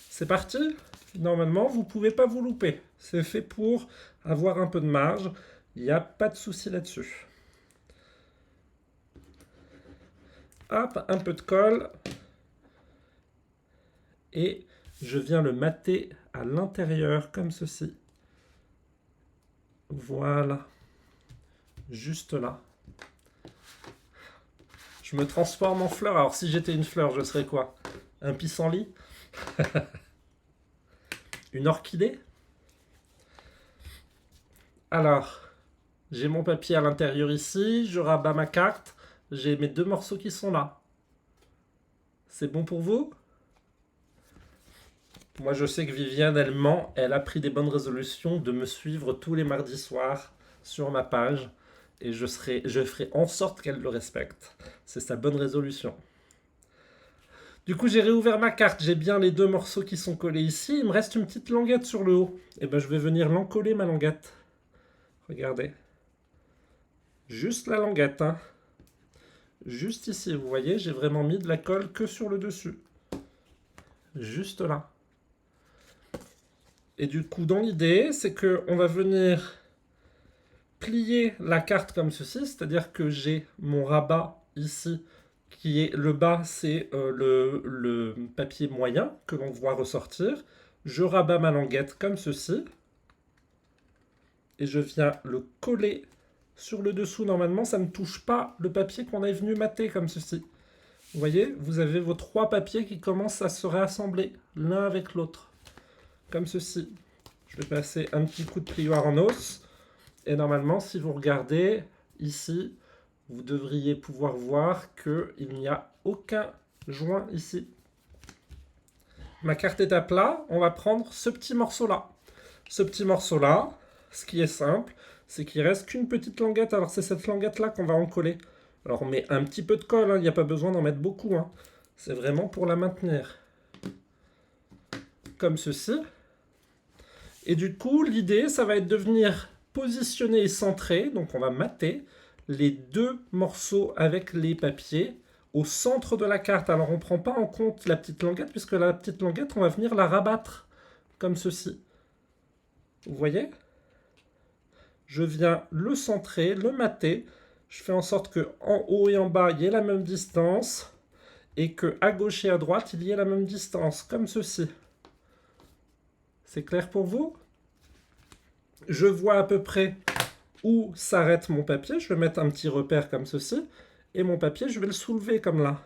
C'est parti? Normalement, vous ne pouvez pas vous louper. C'est fait pour avoir un peu de marge. Il n'y a pas de souci là-dessus. Hop, un peu de colle. Et je viens le mater à l'intérieur, comme ceci. Voilà. Juste là. Je me transforme en fleur. Alors, si j'étais une fleur, je serais quoi? Un pissenlit? Une orchidée? Alors, j'ai mon papier à l'intérieur ici. Je rabats ma carte. J'ai mes deux morceaux qui sont là. C'est bon pour vous? Moi, je sais que Viviane, elle ment. Elle a pris des bonnes résolutions de me suivre tous les mardis soirs sur ma page. Et je ferai en sorte qu'elle le respecte. C'est sa bonne résolution. Du coup, j'ai réouvert ma carte. J'ai bien les deux morceaux qui sont collés ici. Il me reste une petite languette sur le haut. Et ben, je vais venir l'encoller, ma languette. Regardez. Juste la languette, hein. Juste ici, vous voyez, j'ai vraiment mis de la colle que sur le dessus. Juste là. Et du coup, dans l'idée, c'est qu'on va venir plier la carte comme ceci, c'est-à-dire que j'ai mon rabat ici, qui est le bas, c'est le papier moyen que l'on voit ressortir. Je rabats ma languette comme ceci. Et je viens le coller sur le dessous. Normalement, ça ne touche pas le papier qu'on est venu mater comme ceci. Vous voyez, vous avez vos trois papiers qui commencent à se réassembler l'un avec l'autre. Comme ceci. Je vais passer un petit coup de plioir en os. Et normalement, si vous regardez ici, vous devriez pouvoir voir qu'il n'y a aucun joint ici. Ma carte est à plat. On va prendre ce petit morceau-là. Ce petit morceau-là, ce qui est simple, c'est qu'il reste qu'une petite languette. Alors c'est cette languette-là qu'on va en coller. Alors on met un petit peu de colle, hein. Il n'y a pas besoin d'en mettre beaucoup, hein. C'est vraiment pour la maintenir. Comme ceci. Et du coup, l'idée, ça va être de venir positionner et centrer. Donc on va mater les deux morceaux avec les papiers au centre de la carte. Alors on ne prend pas en compte la petite languette, puisque la petite languette, on va venir la rabattre comme ceci. Vous voyez? Je viens le centrer, le mater. Je fais en sorte qu'en haut et en bas, il y ait la même distance. Et qu'à gauche et à droite, il y ait la même distance, comme ceci. C'est clair pour vous? Je vois à peu près où s'arrête mon papier. Je vais mettre un petit repère comme ceci. Et mon papier, je vais le soulever comme là.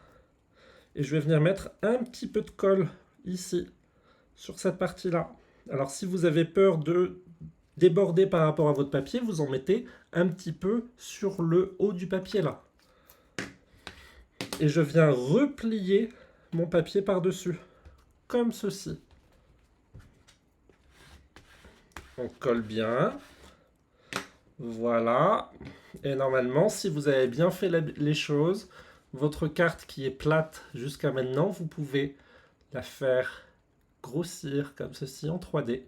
Et je vais venir mettre un petit peu de colle ici, sur cette partie-là. Alors si vous avez peur de débordé par rapport à votre papier, vous en mettez un petit peu sur le haut du papier là. Et je viens replier mon papier par-dessus, comme ceci. On colle bien. Voilà. Et normalement, si vous avez bien fait les choses, votre carte qui est plate jusqu'à maintenant, vous pouvez la faire grossir comme ceci en 3D.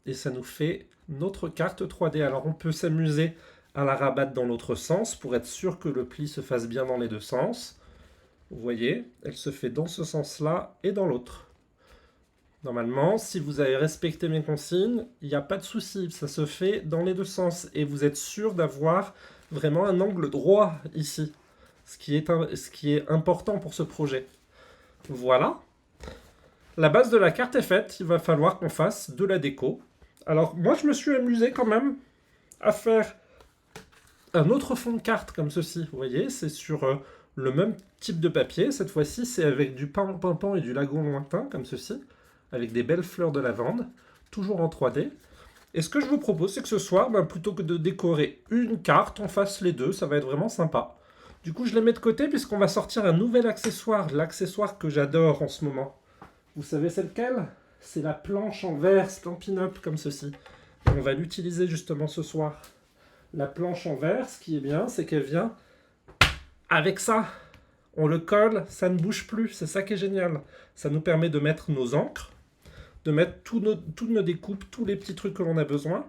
Et ça nous fait notre carte 3D. Alors on peut s'amuser à la rabattre dans l'autre sens pour être sûr que le pli se fasse bien dans les deux sens. Vous voyez, elle se fait dans ce sens-là et dans l'autre. Normalement, si vous avez respecté mes consignes, il n'y a pas de souci, ça se fait dans les deux sens. Et vous êtes sûr d'avoir vraiment un angle droit ici, ce qui est important pour ce projet. Voilà. La base de la carte est faite, il va falloir qu'on fasse de la déco. Alors moi je me suis amusé quand même à faire un autre fond de carte comme ceci. Vous voyez, c'est sur le même type de papier. Cette fois-ci, c'est avec du pan et du lagon lointain comme ceci, avec des belles fleurs de lavande, toujours en 3D. Et ce que je vous propose, c'est que ce soir, plutôt que de décorer une carte, on fasse les deux, ça va être vraiment sympa. Du coup, je les mets de côté puisqu'on va sortir un nouvel accessoire, l'accessoire que j'adore en ce moment. Vous savez c'est lequel? C'est la planche en verre Stampin' Up comme ceci. Et on va l'utiliser justement ce soir. La planche en verre, ce qui est bien, c'est qu'elle vient avec ça. On le colle, ça ne bouge plus, c'est ça qui est génial. Ça nous permet de mettre nos encres, de mettre toutes nos découpes, tous les petits trucs que l'on a besoin.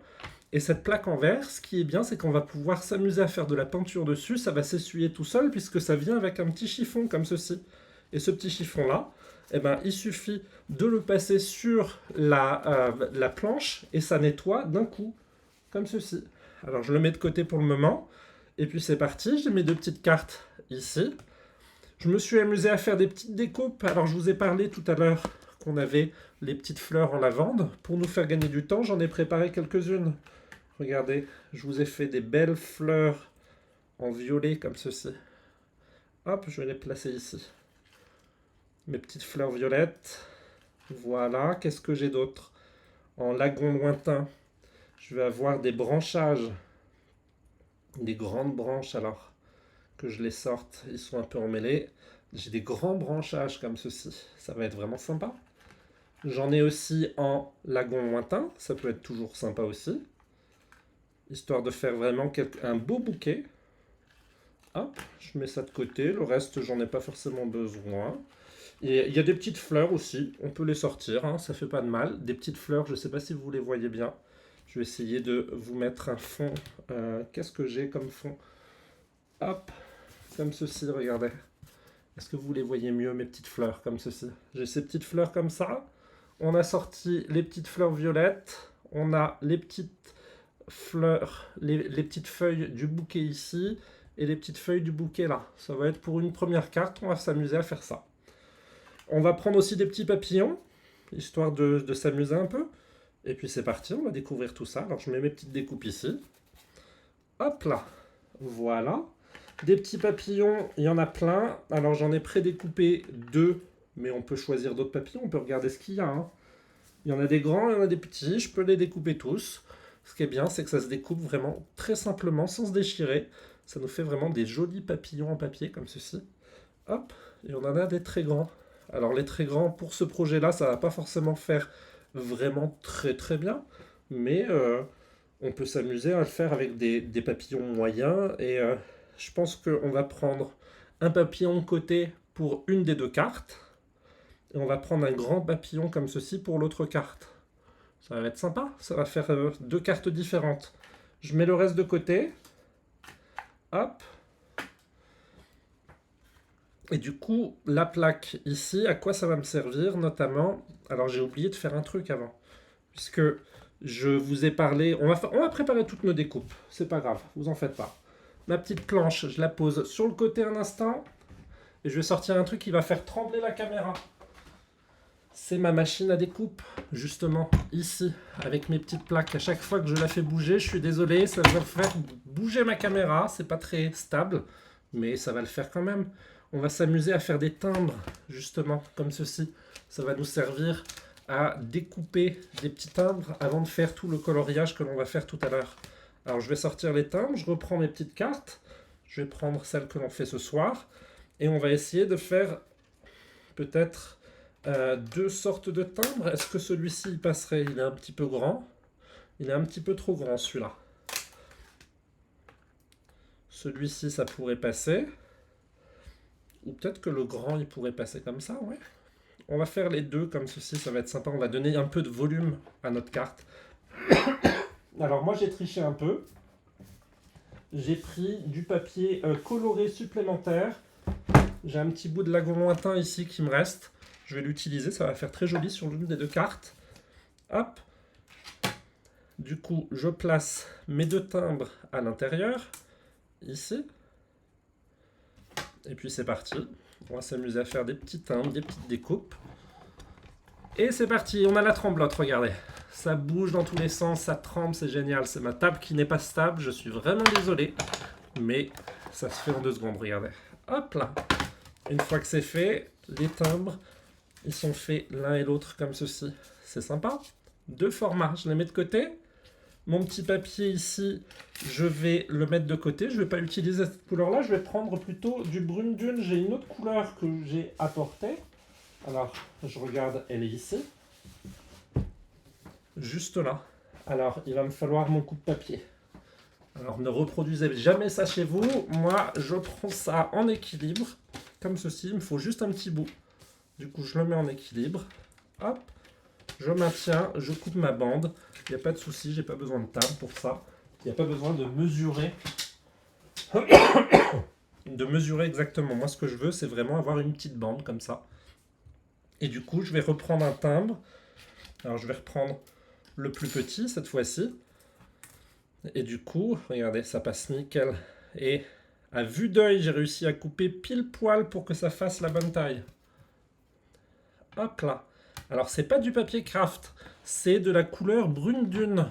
Et cette plaque en verre, ce qui est bien, c'est qu'on va pouvoir s'amuser à faire de la peinture dessus. Ça va s'essuyer tout seul puisque ça vient avec un petit chiffon comme ceci. Et ce petit chiffon-là, eh ben, il suffit de le passer sur la planche et ça nettoie d'un coup, comme ceci. Alors je le mets de côté pour le moment. Et puis c'est parti, j'ai mes deux petites cartes ici. Je me suis amusé à faire des petites découpes. Alors je vous ai parlé tout à l'heure qu'on avait les petites fleurs en lavande. Pour nous faire gagner du temps, j'en ai préparé quelques-unes. Regardez, je vous ai fait des belles fleurs en violet comme ceci. Hop, je vais les placer ici. Mes petites fleurs violettes. Voilà, qu'est-ce que j'ai d'autre? En lagon lointain, je vais avoir des branchages. Des grandes branches alors que je les sorte, ils sont un peu emmêlés. J'ai des grands branchages comme ceci, ça va être vraiment sympa. J'en ai aussi en lagon lointain, ça peut être toujours sympa aussi. Histoire de faire vraiment un beau bouquet. Hop, je mets ça de côté, le reste j'en ai pas forcément besoin. Et il y a des petites fleurs aussi, on peut les sortir, hein, ça fait pas de mal. Des petites fleurs, je sais pas si vous les voyez bien. Je vais essayer de vous mettre un fond. Qu'est-ce que j'ai comme fond? Hop, comme ceci, regardez. Est-ce que vous les voyez mieux, mes petites fleurs, comme ceci? J'ai ces petites fleurs comme ça. On a sorti les petites fleurs violettes. On a les petites fleurs, les petites feuilles du bouquet ici. Et les petites feuilles du bouquet là. Ça va être pour une première carte, on va s'amuser à faire ça. On va prendre aussi des petits papillons, histoire de s'amuser un peu. Et puis c'est parti, on va découvrir tout ça. Alors je mets mes petites découpes ici. Hop là, voilà. Des petits papillons, il y en a plein. Alors j'en ai prédécoupé 2, mais on peut choisir d'autres papillons, on peut regarder ce qu'il y a. Hein. Il y en a des grands, il y en a des petits, je peux les découper tous. Ce qui est bien, c'est que ça se découpe vraiment très simplement, sans se déchirer. Ça nous fait vraiment des jolis papillons en papier, comme ceci. Hop, et on en a des très grands. Alors les très grands, pour ce projet-là, ça ne va pas forcément faire vraiment très très bien, mais on peut s'amuser à le faire avec des papillons moyens, et je pense qu'on va prendre un papillon de côté pour une des deux cartes, et on va prendre un grand papillon comme ceci pour l'autre carte. Ça va être sympa, ça va faire deux cartes différentes. Je mets le reste de côté, hop. Et du coup, la plaque ici, à quoi ça va me servir notamment? Alors j'ai oublié de faire un truc avant. Puisque je vous ai parlé... On va préparer toutes nos découpes. C'est pas grave, vous en faites pas. Ma petite planche, je la pose sur le côté un instant. Et je vais sortir un truc qui va faire trembler la caméra. C'est ma machine à découpe, justement, ici, avec mes petites plaques. À chaque fois que je la fais bouger, je suis désolé, ça va faire bouger ma caméra. C'est pas très stable, mais ça va le faire quand même. On va s'amuser à faire des timbres, justement, comme ceci. Ça va nous servir à découper des petits timbres avant de faire tout le coloriage que l'on va faire tout à l'heure. Alors je vais sortir les timbres, je reprends mes petites cartes, je vais prendre celles que l'on fait ce soir, et on va essayer de faire peut-être deux sortes de timbres. Est-ce que celui-ci passerait? Il est un petit peu grand, il est un petit peu trop grand celui-là. Celui-ci ça pourrait passer, ou peut-être que le grand il pourrait passer comme ça, ouais. On va faire les deux comme ceci, ça va être sympa. On va donner un peu de volume à notre carte. Alors moi j'ai triché un peu. J'ai pris du papier coloré supplémentaire. J'ai un petit bout de lagon lointain ici qui me reste. Je vais l'utiliser, ça va faire très joli sur l'une des deux cartes. Hop. Du coup, je place mes deux timbres à l'intérieur. Ici. Et puis c'est parti. On va s'amuser à faire des petits timbres, des petites découpes. Et c'est parti, on a la tremblote, regardez. Ça bouge dans tous les sens, ça tremble, c'est génial. C'est ma table qui n'est pas stable, je suis vraiment désolé. Mais ça se fait en 2 secondes, regardez. Hop là. Une fois que c'est fait, les timbres, ils sont faits l'un et l'autre comme ceci. C'est sympa. 2 formats, je les mets de côté. Mon petit papier ici, je vais le mettre de côté. Je ne vais pas utiliser cette couleur-là, je vais prendre plutôt du brune dune. J'ai une autre couleur que j'ai apportée. Alors, je regarde, elle est ici. Juste là. Alors, il va me falloir mon coup de papier. Alors, ne reproduisez jamais ça chez vous. Moi, je prends ça en équilibre. Comme ceci, il me faut juste un petit bout. Du coup, je le mets en équilibre. Hop. Je maintiens, je coupe ma bande. Il n'y a pas de souci, j'ai pas besoin de table pour ça. Il n'y a pas besoin de mesurer. De mesurer exactement. Moi, ce que je veux, c'est vraiment avoir une petite bande comme ça. Et du coup, je vais reprendre un timbre. Alors, je vais reprendre le plus petit cette fois-ci. Et du coup, regardez, ça passe nickel. Et à vue d'œil, j'ai réussi à couper pile poil pour que ça fasse la bonne taille. Hop là. Alors, c'est pas du papier craft, c'est de la couleur brune dune.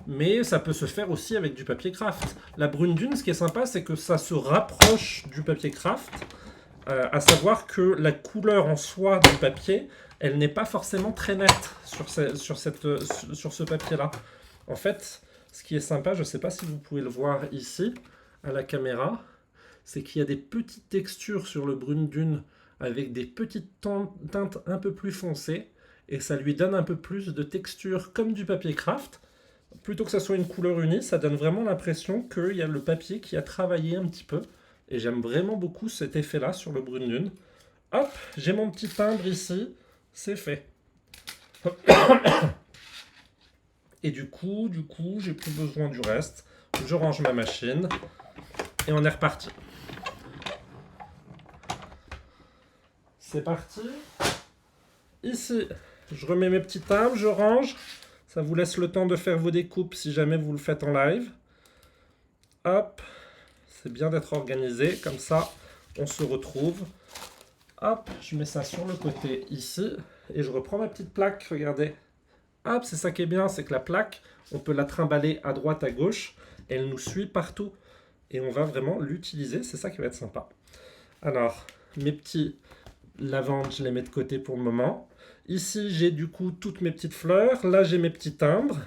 Mais ça peut se faire aussi avec du papier craft. La brune dune, ce qui est sympa, c'est que ça se rapproche du papier craft. À savoir que la couleur en soi du papier, elle n'est pas forcément très nette sur ce papier-là. En fait, ce qui est sympa, je ne sais pas si vous pouvez le voir ici, à la caméra, c'est qu'il y a des petites textures sur le brune dune avec des petites teintes un peu plus foncées, et ça lui donne un peu plus de texture comme du papier craft. Plutôt que ça soit une couleur unie, ça donne vraiment l'impression qu'il y a le papier qui a travaillé un petit peu. Et j'aime vraiment beaucoup cet effet-là sur le brune dune. Hop, j'ai mon petit timbre ici, c'est fait. Et du coup, j'ai plus besoin du reste. Je range ma machine et on est reparti. C'est parti. Ici, je remets mes petits timbres, je range. Ça vous laisse le temps de faire vos découpes si jamais vous le faites en live. Hop. C'est bien d'être organisé, comme ça, on se retrouve. Hop, je mets ça sur le côté ici, et je reprends ma petite plaque, regardez. Hop, c'est ça qui est bien, c'est que la plaque, on peut la trimballer à droite, à gauche, elle nous suit partout. Et on va vraiment l'utiliser, c'est ça qui va être sympa. Alors, mes petits lavandes, je les mets de côté pour le moment. Ici, j'ai du coup toutes mes petites fleurs. Là, j'ai mes petits timbres.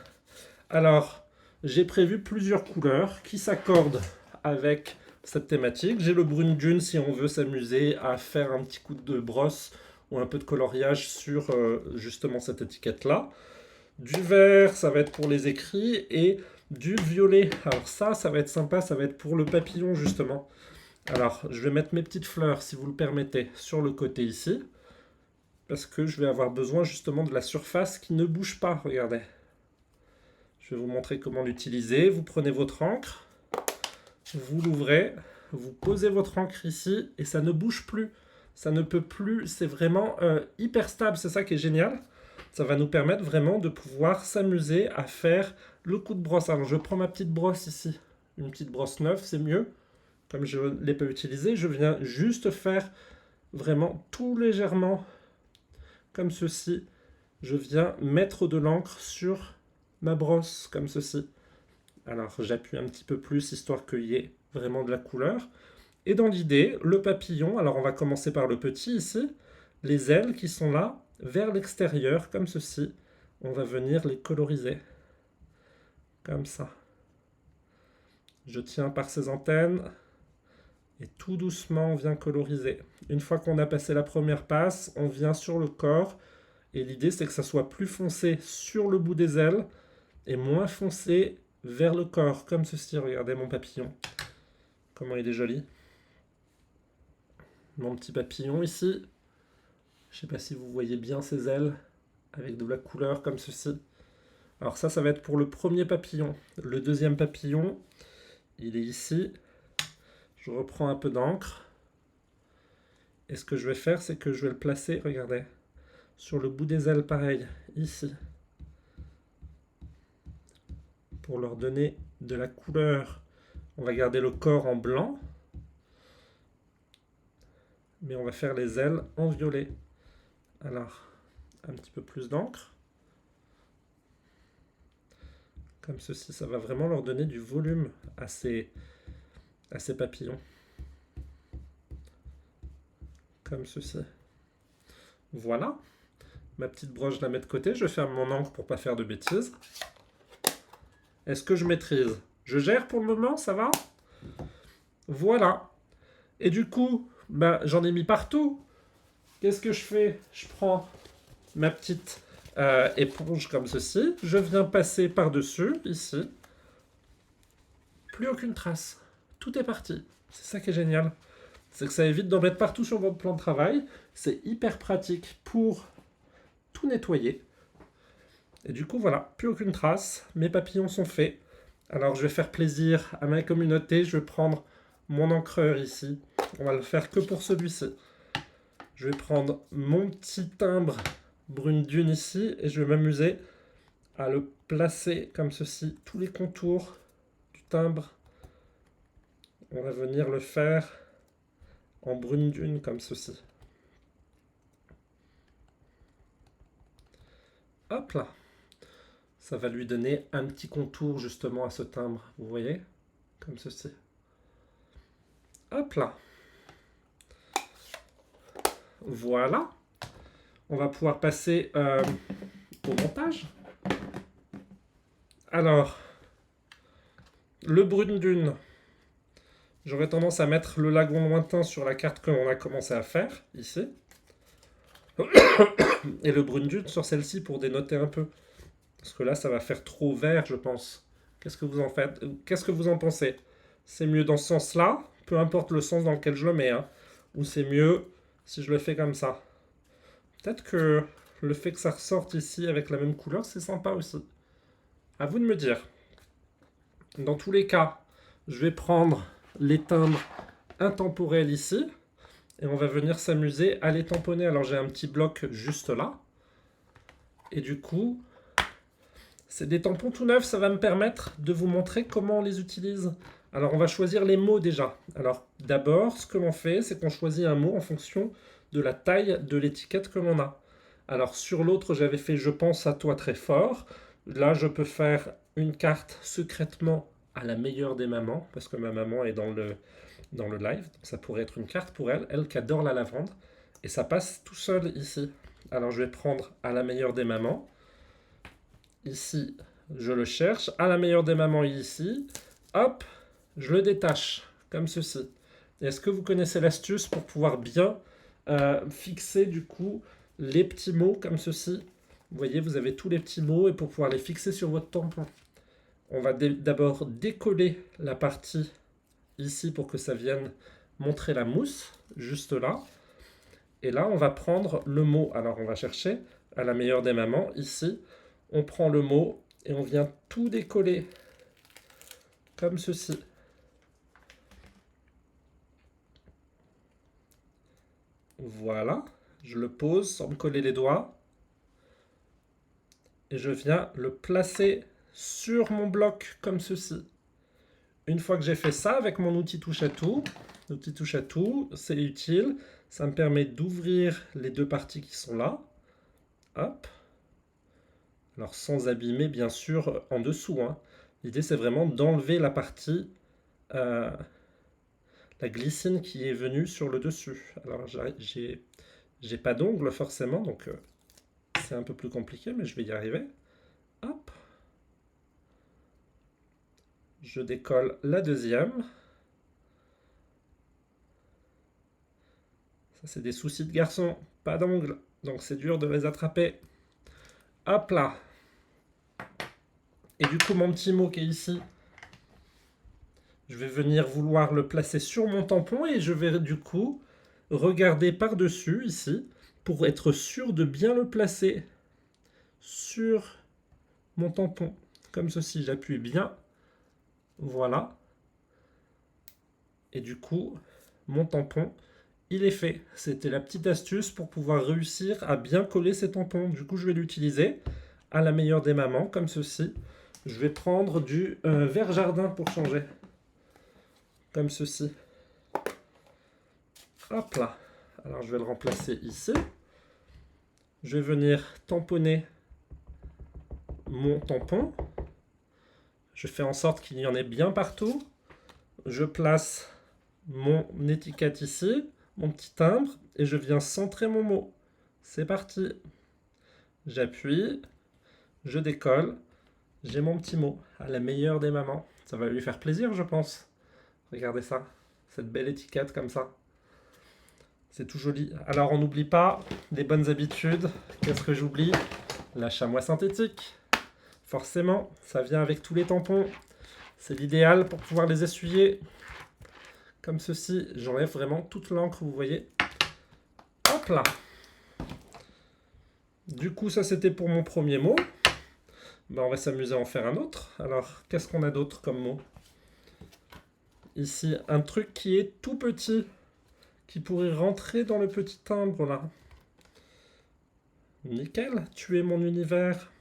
Alors, j'ai prévu plusieurs couleurs qui s'accordent avec cette thématique. J'ai le brune dune si on veut s'amuser à faire un petit coup de brosse ou un peu de coloriage sur justement cette étiquette-là. Du vert, ça va être pour les écrits, et du violet. Alors ça va être sympa, ça va être pour le papillon justement. Alors, je vais mettre mes petites fleurs, si vous le permettez, sur le côté ici, parce que je vais avoir besoin justement de la surface qui ne bouge pas, regardez. Je vais vous montrer comment l'utiliser. Vous prenez votre encre, vous l'ouvrez, vous posez votre encre ici, et ça ne bouge plus. Ça ne peut plus, c'est vraiment hyper stable, c'est ça qui est génial. Ça va nous permettre vraiment de pouvoir s'amuser à faire le coup de brosse. Alors, je prends ma petite brosse ici, une petite brosse neuve, c'est mieux. Comme je ne l'ai pas utilisé, je viens juste faire vraiment tout légèrement comme ceci. Je viens mettre de l'encre sur ma brosse comme ceci. Alors j'appuie un petit peu plus histoire qu'il y ait vraiment de la couleur. Et dans l'idée, le papillon, alors on va commencer par le petit ici, les ailes qui sont là. vers l'extérieur, comme ceci. On va venir les coloriser, comme ça. Je tiens par ces antennes et tout doucement on vient coloriser. Une fois qu'on a passé la première passe, on vient sur le corps et l'idée c'est que ça soit plus foncé sur le bout des ailes et moins foncé vers le corps, comme ceci. Regardez mon papillon, comment il est joli. Mon petit papillon ici. Je ne sais pas si vous voyez bien ses ailes avec de la couleur comme ceci. Alors ça va être pour le premier papillon. Le deuxième papillon, il est ici. Je reprends un peu d'encre. Et ce que je vais faire, c'est que je vais le placer, regardez, sur le bout des ailes, pareil, ici. Pour leur donner de la couleur. On va garder le corps en blanc. Mais on va faire les ailes en violet. Alors, un petit peu plus d'encre. Comme ceci, ça va vraiment leur donner du volume à ces papillons. Comme ceci. Voilà. Ma petite broche, je la mets de côté. Je ferme mon encre pour ne pas faire de bêtises. Est-ce que je maîtrise? Je gère pour le moment, ça va? Voilà. Et du coup, j'en ai mis partout. Qu'est-ce que je fais? Je prends ma petite éponge comme ceci. Je viens passer par-dessus, ici. Plus aucune trace. Tout est parti. C'est ça qui est génial. C'est que ça évite d'en mettre partout sur votre plan de travail. C'est hyper pratique pour tout nettoyer. Et du coup, voilà, plus aucune trace. Mes papillons sont faits. Alors, je vais faire plaisir à ma communauté. Je vais prendre mon encreur ici. On va le faire que pour celui-ci. Je vais prendre mon petit timbre brune dune ici et je vais m'amuser à le placer comme ceci. Tous les contours du timbre, on va venir le faire en brune dune comme ceci. Hop là. Ça va lui donner un petit contour justement à ce timbre, vous voyez? Comme ceci. Hop là. Voilà. On va pouvoir passer au montage. Alors, le brune dune. J'aurais tendance à mettre le lagon lointain sur la carte que l'on a commencé à faire, ici. Et le brune dune sur celle-ci pour dénoter un peu. Parce que là, ça va faire trop vert, je pense. Qu'est-ce que vous en faites? Qu'est-ce que vous en pensez? C'est mieux dans ce sens-là, peu importe le sens dans lequel je le mets, hein. Ou c'est mieux si je le fais comme ça. Peut-être que le fait que ça ressorte ici avec la même couleur, c'est sympa aussi. À vous de me dire. Dans tous les cas, je vais prendre les timbres intemporels ici. Et on va venir s'amuser à les tamponner. Alors j'ai un petit bloc juste là. Et du coup, c'est des tampons tout neufs. Ça va me permettre de vous montrer comment on les utilise. Alors on va choisir les mots déjà. Alors d'abord, ce que l'on fait, c'est qu'on choisit un mot en fonction de la taille de l'étiquette que l'on a. Alors sur l'autre, j'avais fait « Je pense à toi très fort ». Là, je peux faire une carte secrètement à la meilleure des mamans, parce que ma maman est dans le live. Donc ça pourrait être une carte pour elle, elle qui adore la lavande. Et ça passe tout seul ici. Alors je vais prendre à la meilleure des mamans. Ici, je le cherche. À la meilleure des mamans ici. Hop, je le détache, comme ceci. Est-ce que vous connaissez l'astuce pour pouvoir bien fixer du coup les petits mots comme ceci? Vous voyez, vous avez tous les petits mots et pour pouvoir les fixer sur votre tampon, on va d'abord décoller la partie ici pour que ça vienne montrer la mousse, juste là. Et là, on va prendre le mot. Alors, on va chercher à la meilleure des mamans. Ici, on prend le mot et on vient tout décoller comme ceci. Voilà. Je le pose sans me coller les doigts. Et je viens le placer sur mon bloc comme ceci. Une fois que j'ai fait ça avec mon outil touche à tout, c'est utile. Ça me permet d'ouvrir les deux parties qui sont là. Hop. Alors sans abîmer bien sûr en dessous, hein. L'idée c'est vraiment d'enlever la partie, la glycine qui est venue sur le dessus. Alors j'ai pas d'ongles forcément, donc c'est un peu plus compliqué, mais je vais y arriver. Hop. Je décolle la deuxième. Ça, c'est des soucis de garçon. Pas d'ongles, donc c'est dur de les attraper. Hop là. Et du coup, mon petit mot qui est ici, je vais venir vouloir le placer sur mon tampon et je vais du coup regarder par-dessus ici pour être sûr de bien le placer sur mon tampon. Comme ceci, j'appuie bien. Voilà. Et du coup, mon tampon, il est fait. C'était la petite astuce pour pouvoir réussir à bien coller ces tampons. Du coup, je vais l'utiliser à la meilleure des mamans, comme ceci. Je vais prendre du vert jardin pour changer. Comme ceci. Hop là. Alors, je vais le remplacer ici. Je vais venir tamponner mon tampon. Je fais en sorte qu'il y en ait bien partout. Je place mon étiquette ici, mon petit timbre, et je viens centrer mon mot. C'est parti. J'appuie, je décolle, j'ai mon petit mot. À la meilleure des mamans. Ça va lui faire plaisir, je pense. Regardez ça, cette belle étiquette comme ça. C'est tout joli. Alors, on n'oublie pas des bonnes habitudes. Qu'est-ce que j'oublie? La chamois synthétique. Forcément, ça vient avec tous les tampons. C'est l'idéal pour pouvoir les essuyer. Comme ceci, j'enlève vraiment toute l'encre, vous voyez. Hop là. Du coup, ça c'était pour mon premier mot. Ben, on va s'amuser à en faire un autre. Alors, qu'est-ce qu'on a d'autre comme mot? Ici, un truc qui est tout petit, qui pourrait rentrer dans le petit timbre là. Nickel, tu es mon univers.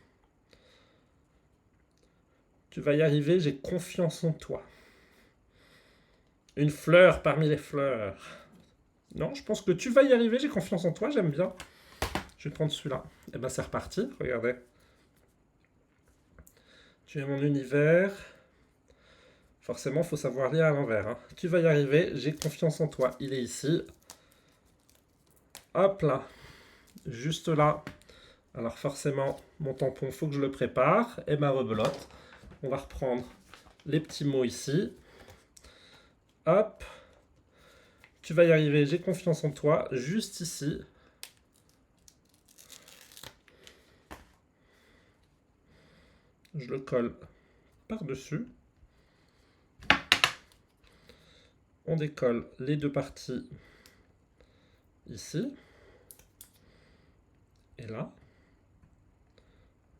Tu vas y arriver, j'ai confiance en toi. Une fleur parmi les fleurs. Non, je pense que tu vas y arriver, j'ai confiance en toi, j'aime bien. Je vais prendre celui-là. Et ben c'est reparti, regardez. Tu es mon univers. Forcément, il faut savoir lire à l'envers. Hein. Tu vas y arriver, j'ai confiance en toi. Il est ici. Hop là. Juste là. Alors forcément, mon tampon, il faut que je le prépare. Et ma rebelote. On va reprendre les petits mots ici. Hop. Tu vas y arriver, j'ai confiance en toi. Juste ici. Je le colle par-dessus. On décolle les deux parties ici. Et là.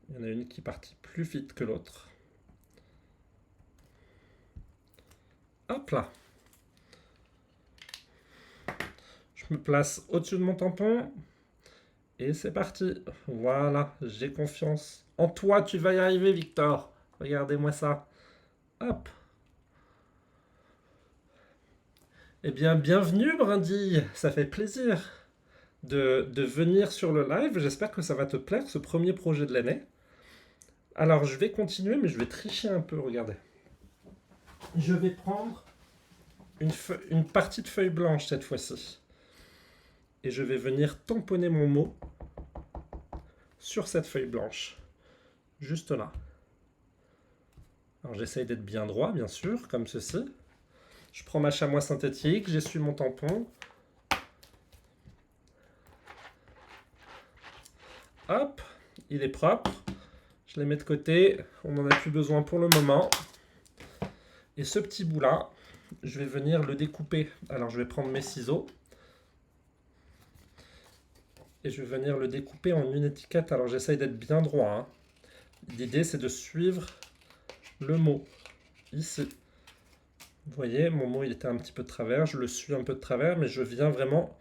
Il y en a une qui est partie plus vite que l'autre. Hop là. Je me place au-dessus de mon tampon. Et c'est parti. Voilà, j'ai confiance. En toi, tu vas y arriver, Victor. Regardez-moi ça. Hop. Eh bien, bienvenue, Brindille. Ça fait plaisir de venir sur le live. J'espère que ça va te plaire, ce premier projet de l'année. Alors, je vais continuer, mais je vais tricher un peu, regardez. Je vais prendre une partie de feuille blanche cette fois-ci. Et je vais venir tamponner mon mot sur cette feuille blanche. Juste là. Alors, j'essaye d'être bien droit, bien sûr, comme ceci. Je prends ma chamois synthétique, j'essuie mon tampon. Hop, il est propre. Je les mets de côté, on n'en a plus besoin pour le moment. Et ce petit bout-là, je vais venir le découper. Alors je vais prendre mes ciseaux. Et je vais venir le découper en une étiquette. Alors j'essaye d'être bien droit. Hein. L'idée c'est de suivre le mot. Ici. Vous voyez, mon mot il était un petit peu de travers. Je le suis un peu de travers, mais je viens vraiment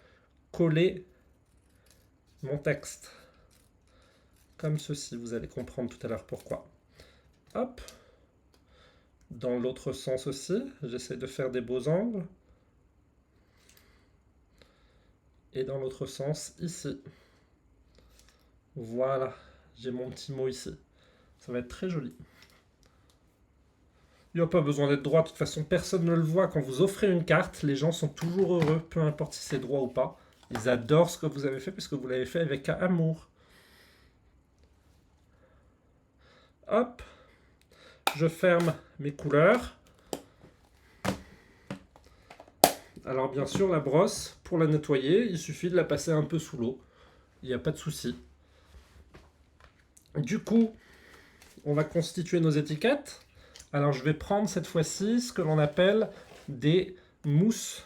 coller mon texte. Comme ceci, vous allez comprendre tout à l'heure pourquoi. Hop. Dans l'autre sens aussi, j'essaie de faire des beaux angles. Et dans l'autre sens, ici. Voilà, j'ai mon petit mot ici. Ça va être très joli. Il n'y a pas besoin d'être droit, de toute façon, personne ne le voit. Quand vous offrez une carte, les gens sont toujours heureux, peu importe si c'est droit ou pas. Ils adorent ce que vous avez fait, puisque vous l'avez fait avec amour. Hop, je ferme mes couleurs. Alors bien sûr, la brosse, pour la nettoyer, il suffit de la passer un peu sous l'eau. Il n'y a pas de souci. Du coup, on va constituer nos étiquettes. Alors je vais prendre cette fois-ci ce que l'on appelle des mousses.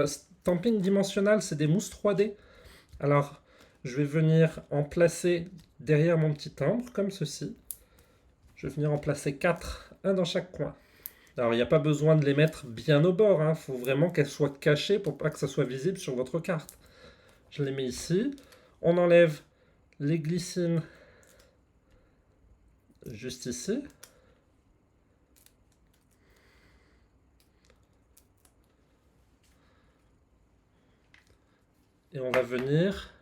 Stamping dimensionnel, c'est des mousses 3D. Alors je vais venir en placer derrière mon petit timbre, comme ceci. Je vais venir en placer 4, un dans chaque coin. Alors il n'y a pas besoin de les mettre bien au bord, il faut vraiment qu'elles soient cachées pour pas que ça soit visible sur votre carte. Je les mets ici. On enlève les glycines juste ici. Et on va venir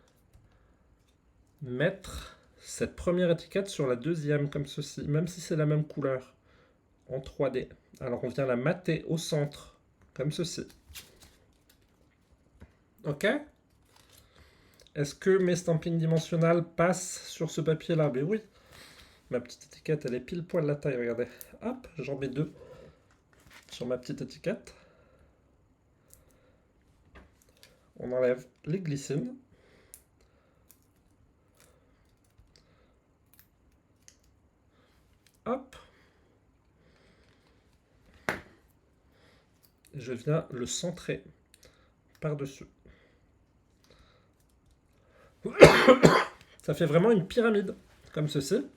mettre cette première étiquette sur la deuxième, comme ceci, même si c'est la même couleur, en 3D. Alors on vient la mater au centre, comme ceci. Ok? Est-ce que mes stampings dimensionnels passent sur ce papier-là? Ben oui. Ma petite étiquette, elle est pile poil la taille, regardez. Hop, j'en mets 2 sur ma petite étiquette. On enlève les glycines. Hop. Je viens le centrer par-dessus. Ça fait vraiment une pyramide, comme ceci.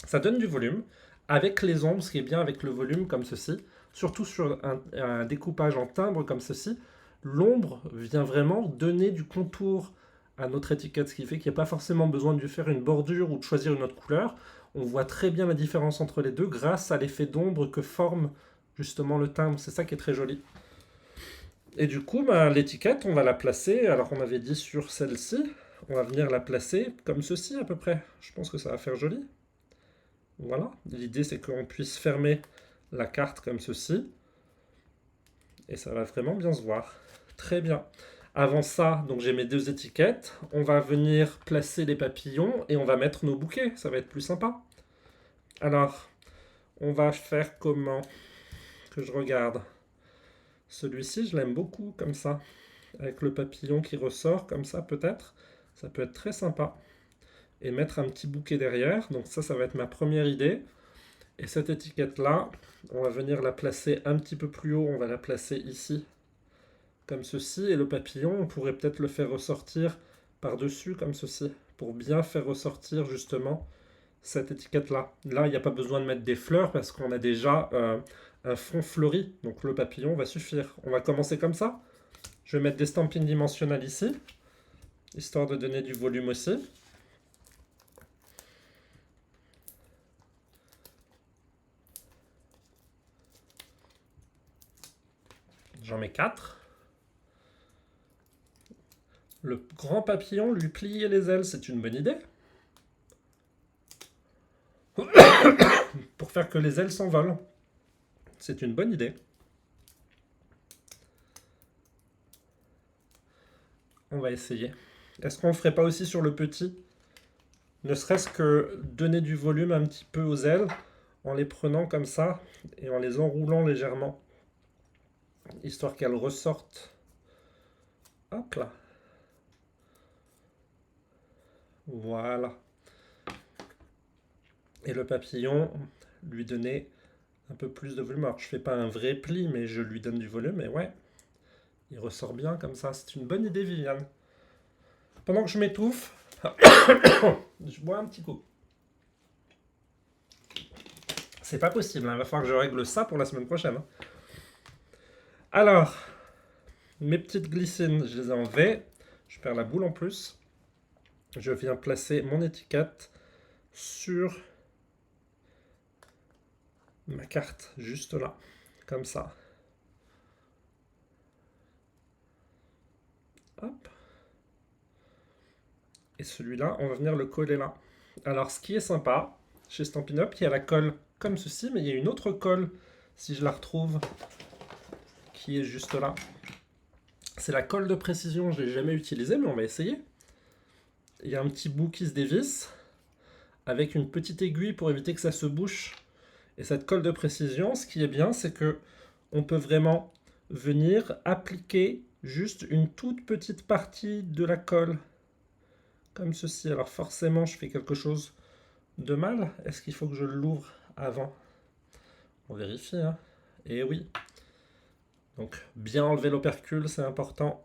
Ça donne du volume, avec les ombres, ce qui est bien avec le volume, comme ceci. Surtout sur un découpage en timbre, comme ceci. L'ombre vient vraiment donner du contour à notre étiquette, ce qui fait qu'il n'y a pas forcément besoin de faire une bordure ou de choisir une autre couleur. On voit très bien la différence entre les deux grâce à l'effet d'ombre que forme justement le timbre. C'est ça qui est très joli. Et du coup, l'étiquette, on va la placer, alors on avait dit sur celle-ci, on va venir la placer comme ceci à peu près. Je pense que ça va faire joli. Voilà, l'idée c'est qu'on puisse fermer la carte comme ceci. Et ça va vraiment bien se voir. Très bien. Avant ça, donc j'ai mes 2 étiquettes. On va venir placer les papillons et on va mettre nos bouquets. Ça va être plus sympa. Alors, on va faire comment? Que je regarde. Celui-ci, je l'aime beaucoup comme ça. Avec le papillon qui ressort comme ça peut-être. Ça peut être très sympa. Et mettre un petit bouquet derrière. Donc ça va être ma première idée. Et cette étiquette-là, on va venir la placer un petit peu plus haut. On va la placer ici. Comme ceci. Et le papillon, on pourrait peut-être le faire ressortir par-dessus comme ceci. Pour bien faire ressortir justement cette étiquette-là. Là, il n'y a pas besoin de mettre des fleurs parce qu'on a déjà un fond fleuri. Donc le papillon va suffire. On va commencer comme ça. Je vais mettre des stampings dimensionnels ici, histoire de donner du volume aussi. J'en mets 4. Le grand papillon, lui plier les ailes, c'est une bonne idée. Pour faire que les ailes s'envolent. C'est une bonne idée. On va essayer. Est-ce qu'on ne le ferait pas aussi sur le petit? Ne serait-ce que donner du volume un petit peu aux ailes en les prenant comme ça et en les enroulant légèrement. Histoire qu'elles ressortent. Hop là. Voilà. Et le papillon, lui donner un peu plus de volume. Alors je fais pas un vrai pli, mais je lui donne du volume et ouais. Il ressort bien comme ça. C'est une bonne idée, Viviane. Pendant que je m'étouffe, je bois un petit coup. C'est pas possible, il va falloir que je règle ça pour la semaine prochaine. Alors, mes petites glycines, je les ai enlevées. Je perds la boule en plus. Je viens placer mon étiquette sur ma carte, juste là, comme ça. Hop. Et celui-là, on va venir le coller là. Alors, ce qui est sympa, chez Stampin' Up, il y a la colle comme ceci, mais il y a une autre colle, si je la retrouve, qui est juste là. C'est la colle de précision, je ne l'ai jamais utilisée, mais on va essayer. Il y a un petit bout qui se dévisse, avec une petite aiguille pour éviter que ça se bouche. Et cette colle de précision, ce qui est bien, c'est que on peut vraiment venir appliquer juste une toute petite partie de la colle, comme ceci. Alors forcément, je fais quelque chose de mal. Est-ce qu'il faut que je l'ouvre avant? On vérifie, hein. Et oui. Donc, bien enlever l'opercule, c'est important.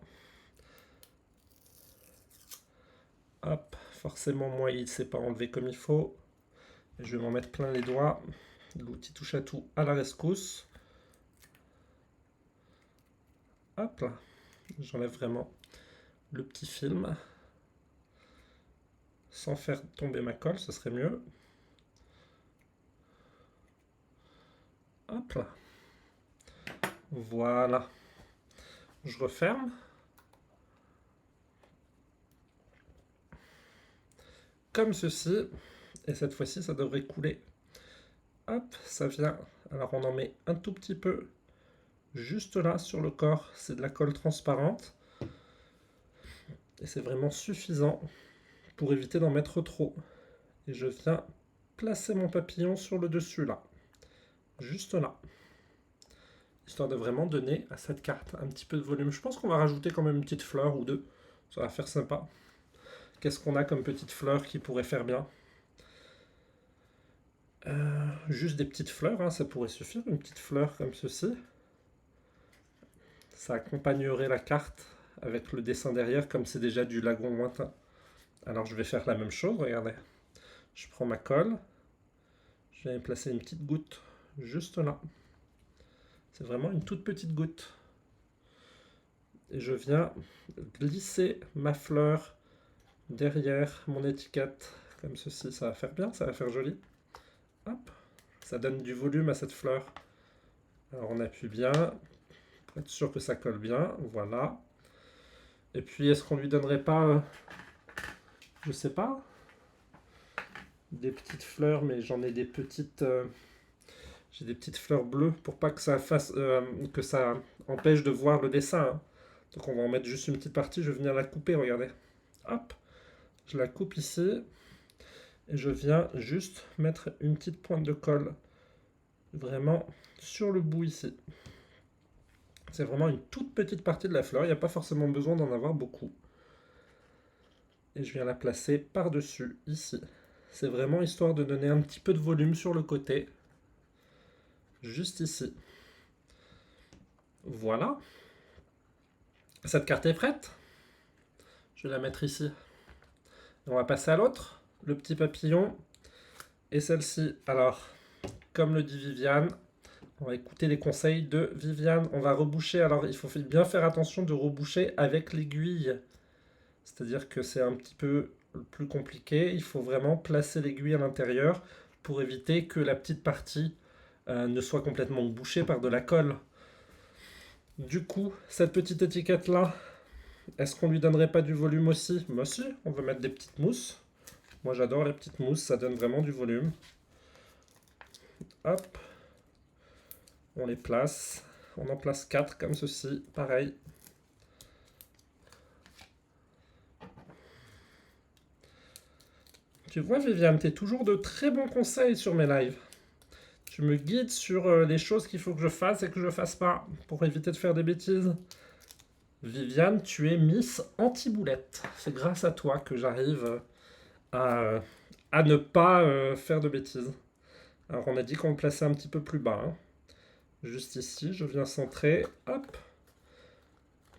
Hop, forcément, moi, il ne s'est pas enlevé comme il faut. Et je vais m'en mettre plein les doigts. L'outil touche à tout à la rescousse. Hop là. J'enlève vraiment le petit film. Sans faire tomber ma colle, ce serait mieux. Hop là. Voilà. Je referme. Comme ceci. Et cette fois-ci, ça devrait couler. Hop, ça vient. Alors on en met un tout petit peu juste là sur le corps. C'est de la colle transparente. Et c'est vraiment suffisant pour éviter d'en mettre trop. Et je viens placer mon papillon sur le dessus là. Juste là. Histoire de vraiment donner à cette carte un petit peu de volume. Je pense qu'on va rajouter quand même une petite fleur ou deux. Ça va faire sympa. Qu'est-ce qu'on a comme petite fleur qui pourrait faire bien? Juste des petites fleurs, hein, ça pourrait suffire. Une petite fleur comme ceci. Ça accompagnerait la carte avec le dessin derrière, comme c'est déjà du lagon lointain. Alors je vais faire la même chose, regardez. Je prends ma colle. Je vais placer une petite goutte juste là. C'est vraiment une toute petite goutte. Et je viens glisser ma fleur derrière mon étiquette, comme ceci. Ça va faire bien, ça va faire joli. Hop, ça donne du volume à cette fleur. Alors on appuie bien, pour être sûr que ça colle bien, voilà. Et puis est-ce qu'on lui donnerait pas, je sais pas, des petites fleurs, mais j'en ai des petites... j'ai des petites fleurs bleues pour pas que ça fasse, que ça empêche de voir le dessin, hein. Donc on va en mettre juste une petite partie, je vais venir la couper, regardez. Hop, je la coupe ici. Et je viens juste mettre une petite pointe de colle vraiment sur le bout ici. C'est vraiment une toute petite partie de la fleur, il n'y a pas forcément besoin d'en avoir beaucoup. Et je viens la placer par-dessus, ici. C'est vraiment histoire de donner un petit peu de volume sur le côté. Juste ici. Voilà. Cette carte est prête. Je vais la mettre ici. On va passer à l'autre, le petit papillon. Et celle-ci, alors, comme le dit Viviane, on va écouter les conseils de Viviane. On va reboucher. Alors, il faut bien faire attention de reboucher avec l'aiguille. C'est-à-dire que c'est un petit peu plus compliqué. Il faut vraiment placer l'aiguille à l'intérieur pour éviter que la petite partie ne soit complètement bouchée par de la colle. Du coup, cette petite étiquette-là, est-ce qu'on lui donnerait pas du volume aussi? Moi aussi, on va mettre des petites mousses. Moi, j'adore les petites mousses, ça donne vraiment du volume. Hop. On les place. On en place 4 comme ceci, pareil. Tu vois, Viviane, tu es toujours de très bons conseils sur mes lives. Tu me guides sur les choses qu'il faut que je fasse et que je fasse pas, pour éviter de faire des bêtises. Viviane, tu es Miss Anti-Boulette. C'est grâce à toi que j'arrive à ne pas faire de bêtises. Alors, on a dit qu'on le plaçait un petit peu plus bas, hein. Juste ici, je viens centrer, hop,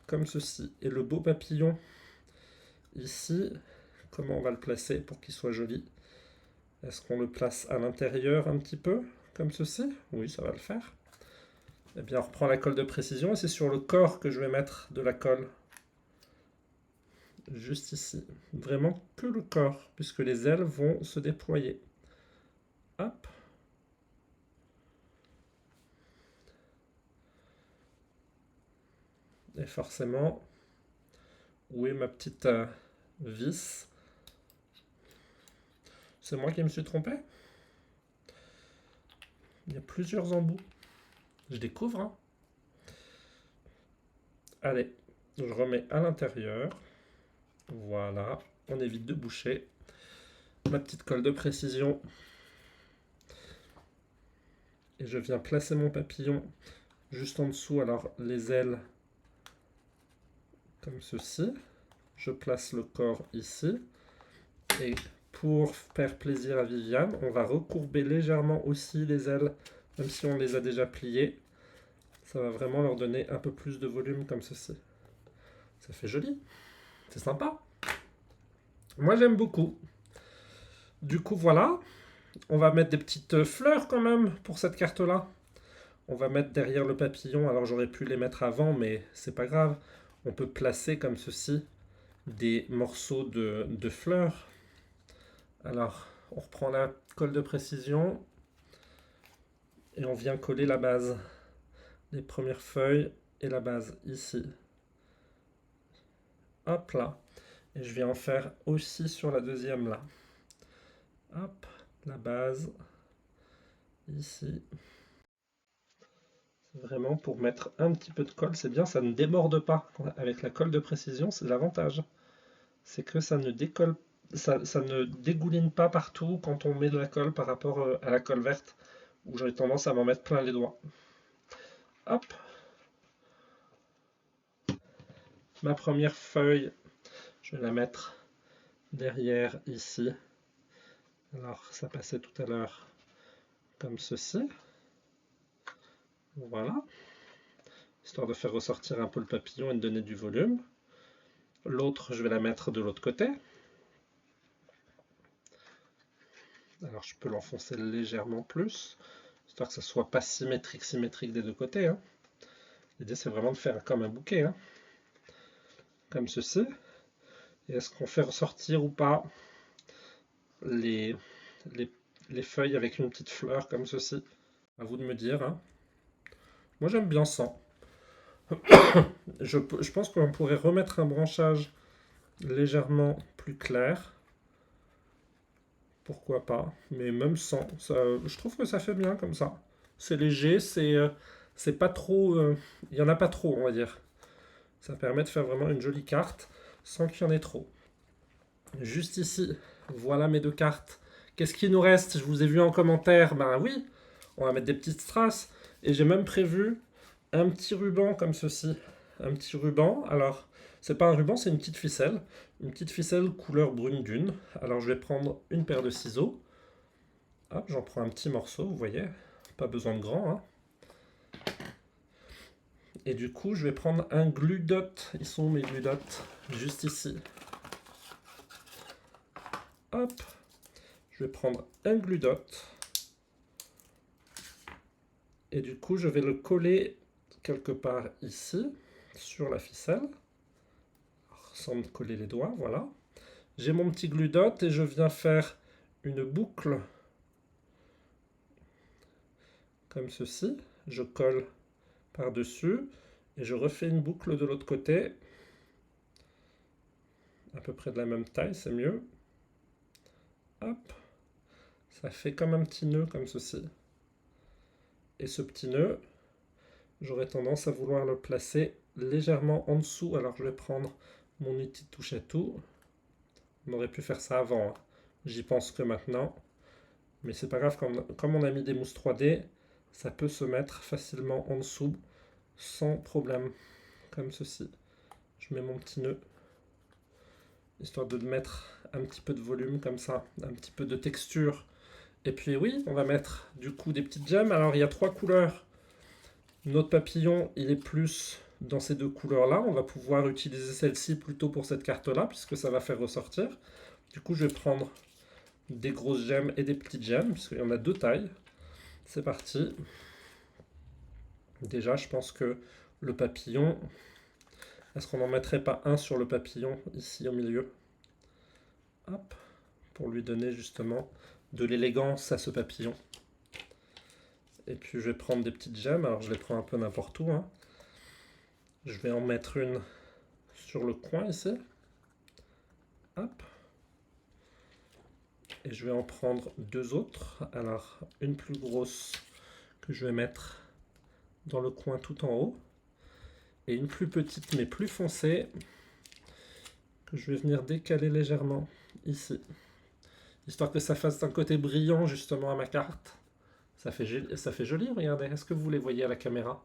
comme ceci. Et le beau papillon, ici, comment on va le placer pour qu'il soit joli? Est-ce qu'on le place à l'intérieur un petit peu, comme ceci? Oui, ça va le faire. Eh bien, on reprend la colle de précision et c'est sur le corps que je vais mettre de la colle. Juste ici. Vraiment que le corps, puisque les ailes vont se déployer. Hop. Et forcément, où est ma petite vis? C'est moi qui me suis trompé? Il y a plusieurs embouts. Je découvre, hein. Allez, je remets à l'intérieur. Voilà, on évite de boucher. ma petite colle de précision. Et je viens placer mon papillon juste en dessous. Alors les ailes comme ceci. Je place le corps ici. Et pour faire plaisir à Viviane, on va recourber légèrement aussi les ailes, même si on les a déjà pliées. Ça va vraiment leur donner un peu plus de volume comme ceci. Ça fait joli. C'est sympa. Moi j'aime beaucoup. Du coup voilà. On va mettre des petites fleurs quand même pour cette carte-là. On va mettre derrière le papillon. Alors j'aurais pu les mettre avant, mais c'est pas grave. On peut placer comme ceci des morceaux de fleurs. Alors, on reprend la colle de précision et on vient coller la base. Les premières feuilles et la base ici. Hop là. Et je viens en faire aussi sur la deuxième là. Hop, la base ici. C'est vraiment pour mettre un petit peu de colle. C'est bien, ça ne déborde pas. Avec la colle de précision, c'est l'avantage. C'est que ça ne décolle, ça ne dégouline pas partout quand on met de la colle par rapport à la colle verte, où j'ai tendance à m'en mettre plein les doigts. Hop. Ma première feuille, je vais la mettre derrière ici. Alors, ça passait tout à l'heure comme ceci. Voilà. Histoire de faire ressortir un peu le papillon et de donner du volume. L'autre, je vais la mettre de l'autre côté. Alors, je peux l'enfoncer légèrement plus, histoire que ça soit pas symétrique des deux côtés. Hein. L'idée, c'est vraiment de faire comme un bouquet. Hein. Comme ceci. Et est-ce qu'on fait ressortir ou pas les feuilles avec une petite fleur comme ceci? À vous de me dire. Hein. Moi, j'aime bien ça. Je pense qu'on pourrait remettre un branchage légèrement plus clair. Pourquoi pas. Mais même sans. Ça, je trouve que ça fait bien comme ça. C'est léger, c'est pas trop... Il y en a pas trop, on va dire. Ça permet de faire vraiment une jolie carte sans qu'il y en ait trop. Juste ici, voilà mes deux cartes. Qu'est-ce qui nous reste? Je vous ai vu en commentaire. Ben oui, on va mettre des petites strass. Et j'ai même prévu un petit ruban comme ceci. Un petit ruban. Alors, c'est pas un ruban, c'est une petite ficelle. Une petite ficelle couleur brune dune. Alors, je vais prendre une paire de ciseaux. Hop, j'en prends un petit morceau, vous voyez. Pas besoin de grand. Hein. Et du coup, je vais prendre un glue dot. Ils sont mes glue dots? Juste ici. Hop. Je vais prendre un glue dot. Et du coup, je vais le coller quelque part ici, sur la ficelle. Sans me coller les doigts, voilà. J'ai mon petit glue dot et je viens faire une boucle comme ceci. Je colle par-dessus et je refais une boucle de l'autre côté. À peu près de la même taille, c'est mieux. Hop. Ça fait comme un petit nœud comme ceci. Et ce petit nœud, j'aurais tendance à vouloir le placer légèrement en dessous. Alors je vais prendre mon outil de touche à tout. On aurait pu faire ça avant. Hein. J'y pense que maintenant. Mais c'est pas grave, comme on a mis des mousses 3D, ça peut se mettre facilement en dessous sans problème. Comme ceci. Je mets mon petit nœud. Histoire de mettre un petit peu de volume comme ça. Un petit peu de texture. Et puis oui, on va mettre du coup des petites gemmes. Alors il y a 3 couleurs. Notre papillon, il est plus dans ces deux couleurs-là. On va pouvoir utiliser celle-ci plutôt pour cette carte-là, puisque ça va faire ressortir. Du coup, je vais prendre des grosses gemmes et des petites gemmes, puisqu'il y en a 2 tailles. C'est parti. Déjà, je pense que le papillon... Est-ce qu'on n'en mettrait pas un sur le papillon, ici au milieu? Hop, pour lui donner justement de l'élégance à ce papillon. Et puis je vais prendre des petites gemmes, alors je les prends un peu n'importe où. Hein. Je vais en mettre une sur le coin ici. Hop. Et je vais en prendre 2 autres. Alors une plus grosse que je vais mettre dans le coin tout en haut. Et une plus petite mais plus foncée que je vais venir décaler légèrement ici. histoire que ça fasse un côté brillant justement à ma carte. Ça fait joli, regardez. Est-ce que vous les voyez à la caméra?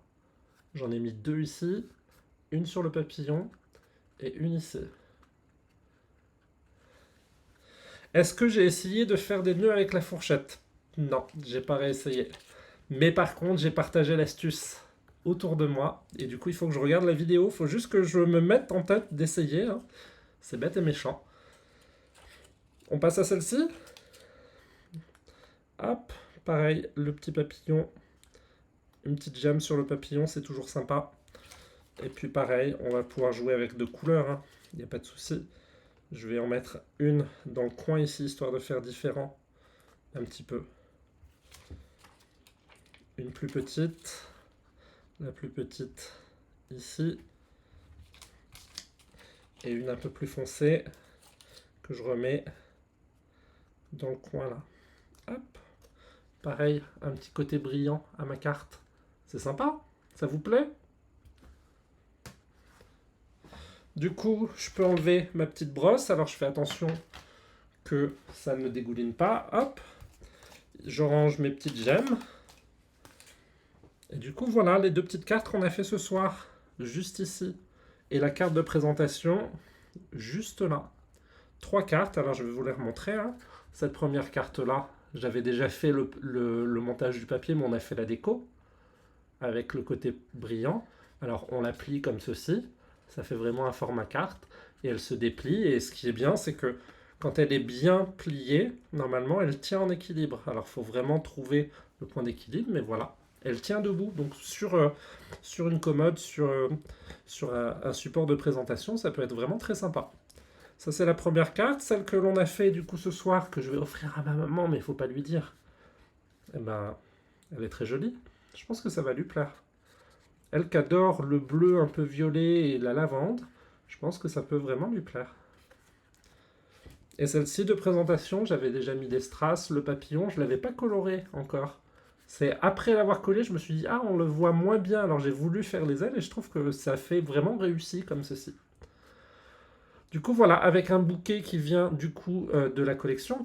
J'en ai mis 2 ici, une sur le papillon et une ici. Est-ce que j'ai essayé de faire des nœuds avec la fourchette? Non, j'ai pas réessayé. Mais par contre, j'ai partagé l'astuce autour de moi. Et du coup, il faut que je regarde la vidéo. Il faut juste que je me mette en tête d'essayer, hein. C'est bête et méchant. On passe à celle-ci. Hop, pareil, le petit papillon. Une petite gemme sur le papillon, c'est toujours sympa. Et puis pareil, on va pouvoir jouer avec 2 couleurs, hein. Il n'y a pas de souci. Je vais en mettre une dans le coin ici, histoire de faire différent un petit peu. Une plus petite, la plus petite ici, et une un peu plus foncée que je remets dans le coin là. Hop, pareil, un petit côté brillant à ma carte. C'est sympa? Ça vous plaît? Du coup, je peux enlever ma petite brosse. Alors, je fais attention que ça ne dégouline pas. Hop, je range mes petites gemmes. Et du coup, voilà les 2 petites cartes qu'on a fait ce soir, juste ici. Et la carte de présentation, juste là. 3 cartes, alors je vais vous les remontrer, hein. Cette première carte-là, j'avais déjà fait le montage du papier, mais on a fait la déco, avec le côté brillant. Alors, on la plie comme ceci. Ça fait vraiment un format carte. Et elle se déplie. Et ce qui est bien, c'est que quand elle est bien pliée, normalement, elle tient en équilibre. Alors, il faut vraiment trouver le point d'équilibre, mais voilà. Elle tient debout, donc sur une commode, sur un support de présentation, ça peut être vraiment très sympa. Ça, c'est la première carte. Celle que l'on a fait du coup ce soir, que je vais offrir à ma maman, mais il ne faut pas lui dire. Eh ben, elle est très jolie. Je pense que ça va lui plaire. Elle qui adore le bleu un peu violet et la lavande, je pense que ça peut vraiment lui plaire. Et celle-ci de présentation, j'avais déjà mis des strass, le papillon, je ne l'avais pas coloré encore. C'est après l'avoir collé, je me suis dit, ah, on le voit moins bien, alors j'ai voulu faire les ailes et je trouve que ça fait vraiment réussi comme ceci. Du coup, voilà, avec un bouquet qui vient du coup de la collection,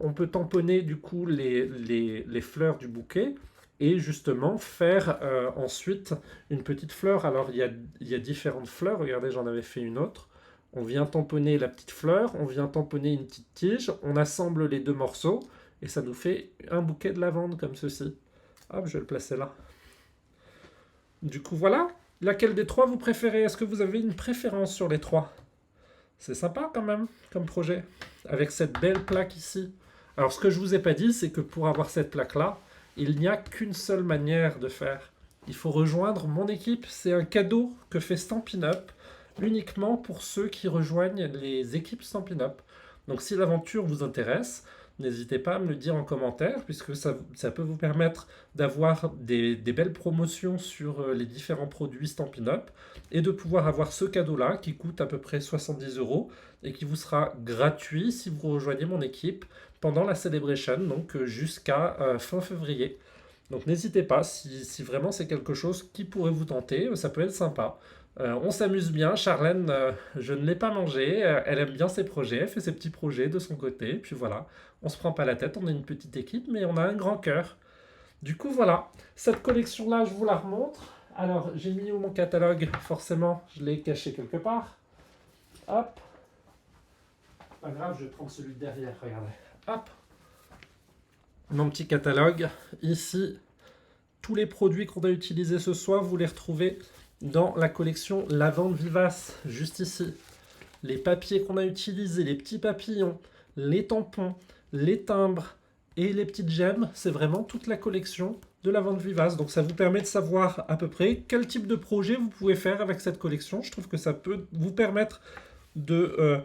on peut tamponner du coup les fleurs du bouquet et justement faire ensuite une petite fleur. Alors, il y a différentes fleurs, regardez, j'en avais fait une autre. On vient tamponner la petite fleur, on vient tamponner une petite tige, on assemble les 2 morceaux et ça nous fait un bouquet de lavande comme ceci. Hop, je vais le placer là. Du coup, voilà. Laquelle des 3 vous préférez? Est-ce que vous avez une préférence sur les 3? C'est sympa quand même, comme projet. Avec cette belle plaque ici. Alors, ce que je vous ai pas dit, c'est que pour avoir cette plaque-là, il n'y a qu'une seule manière de faire. Il faut rejoindre mon équipe. C'est un cadeau que fait Stampin' Up, uniquement pour ceux qui rejoignent les équipes Stampin' Up. Donc, si l'aventure vous intéresse, n'hésitez pas à me le dire en commentaire, puisque ça peut vous permettre d'avoir des belles promotions sur les différents produits Stampin' Up et de pouvoir avoir ce cadeau-là qui coûte à peu près 70 € et qui vous sera gratuit si vous rejoignez mon équipe pendant la Celebration, donc jusqu'à fin février. Donc n'hésitez pas, si vraiment c'est quelque chose qui pourrait vous tenter, ça peut être sympa. On s'amuse bien. Charlène, je ne l'ai pas mangée. Elle aime bien ses projets. Elle fait ses petits projets de son côté. Puis voilà, on se prend pas la tête. On est une petite équipe, mais on a un grand cœur. Du coup, voilà. Cette collection-là, je vous la remontre. Alors, j'ai mis où mon catalogue? Forcément, je l'ai caché quelque part. Hop. Pas grave, je vais prendre celui de derrière. Regardez. Hop. Mon petit catalogue. Ici, tous les produits qu'on a utilisés ce soir, vous les retrouvez dans la collection Lavande Vivace, juste ici. Les papiers qu'on a utilisés, les petits papillons, les tampons, les timbres et les petites gemmes, c'est vraiment toute la collection de Lavande Vivace. Donc ça vous permet de savoir à peu près quel type de projet vous pouvez faire avec cette collection. Je trouve que ça peut vous permettre de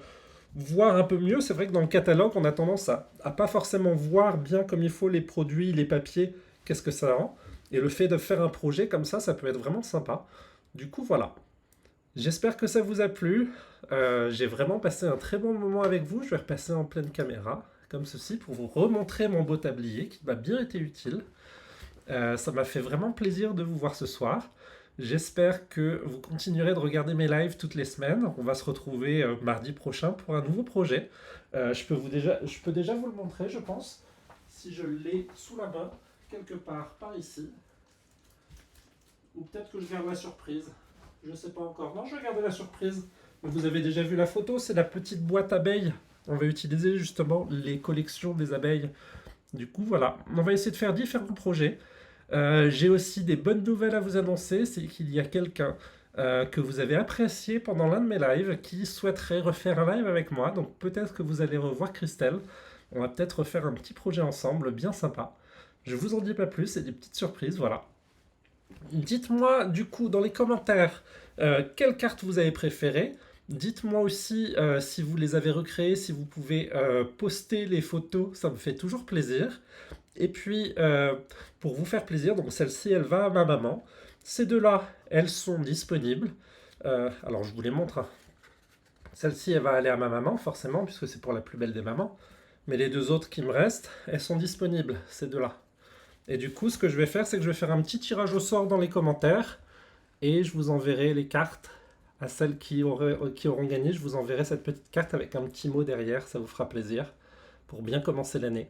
voir un peu mieux. C'est vrai que dans le catalogue, on a tendance à pas forcément voir bien comme il faut les produits, les papiers, qu'est-ce que ça rend. Et le fait de faire un projet comme ça peut être vraiment sympa. Du coup, voilà. J'espère que ça vous a plu. J'ai vraiment passé un très bon moment avec vous. Je vais repasser en pleine caméra, comme ceci, pour vous remontrer mon beau tablier qui m'a bien été utile. Ça m'a fait vraiment plaisir de vous voir ce soir. J'espère que vous continuerez de regarder mes lives toutes les semaines. On va se retrouver mardi prochain pour un nouveau projet. Je peux déjà vous le montrer, je pense, si je l'ai sous la main, quelque part par ici. Ou peut-être que je garde la surprise. Je ne sais pas encore. Non, je vais garder la surprise. Vous avez déjà vu la photo, c'est la petite boîte abeille. On va utiliser justement les collections des abeilles. Du coup, voilà, on va essayer de faire différents projets. J'ai aussi des bonnes nouvelles à vous annoncer, c'est qu'il y a quelqu'un que vous avez apprécié pendant l'un de mes lives qui souhaiterait refaire un live avec moi. Donc peut-être que vous allez revoir Christelle. On va peut-être refaire un petit projet ensemble, bien sympa. Je vous en dis pas plus, c'est des petites surprises, voilà. Dites-moi du coup dans les commentaires quelle carte vous avez préférée. Dites-moi aussi si vous les avez recréées, si vous pouvez poster les photos, ça me fait toujours plaisir. Et puis, pour vous faire plaisir, donc celle-ci, elle va à ma maman. Ces deux-là, elles sont disponibles. Alors, je vous les montre, hein. Celle-ci, elle va aller à ma maman, forcément, puisque c'est pour la plus belle des mamans. Mais les deux autres qui me restent, elles sont disponibles, ces deux-là. Et du coup, ce que je vais faire, c'est que je vais faire un petit tirage au sort dans les commentaires. Et je vous enverrai les cartes à celles qui auront gagné. Je vous enverrai cette petite carte avec un petit mot derrière, ça vous fera plaisir, pour bien commencer l'année.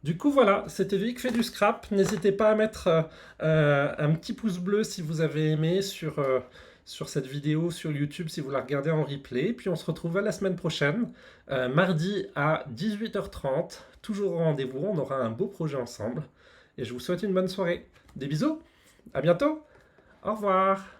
Du coup, voilà, c'était Vic fait du scrap. N'hésitez pas à mettre un petit pouce bleu si vous avez aimé sur cette vidéo sur YouTube, si vous la regardez en replay. Puis on se retrouve à la semaine prochaine, mardi à 18h30. Toujours au rendez-vous, on aura un beau projet ensemble. Et je vous souhaite une bonne soirée. Des bisous, à bientôt, au revoir.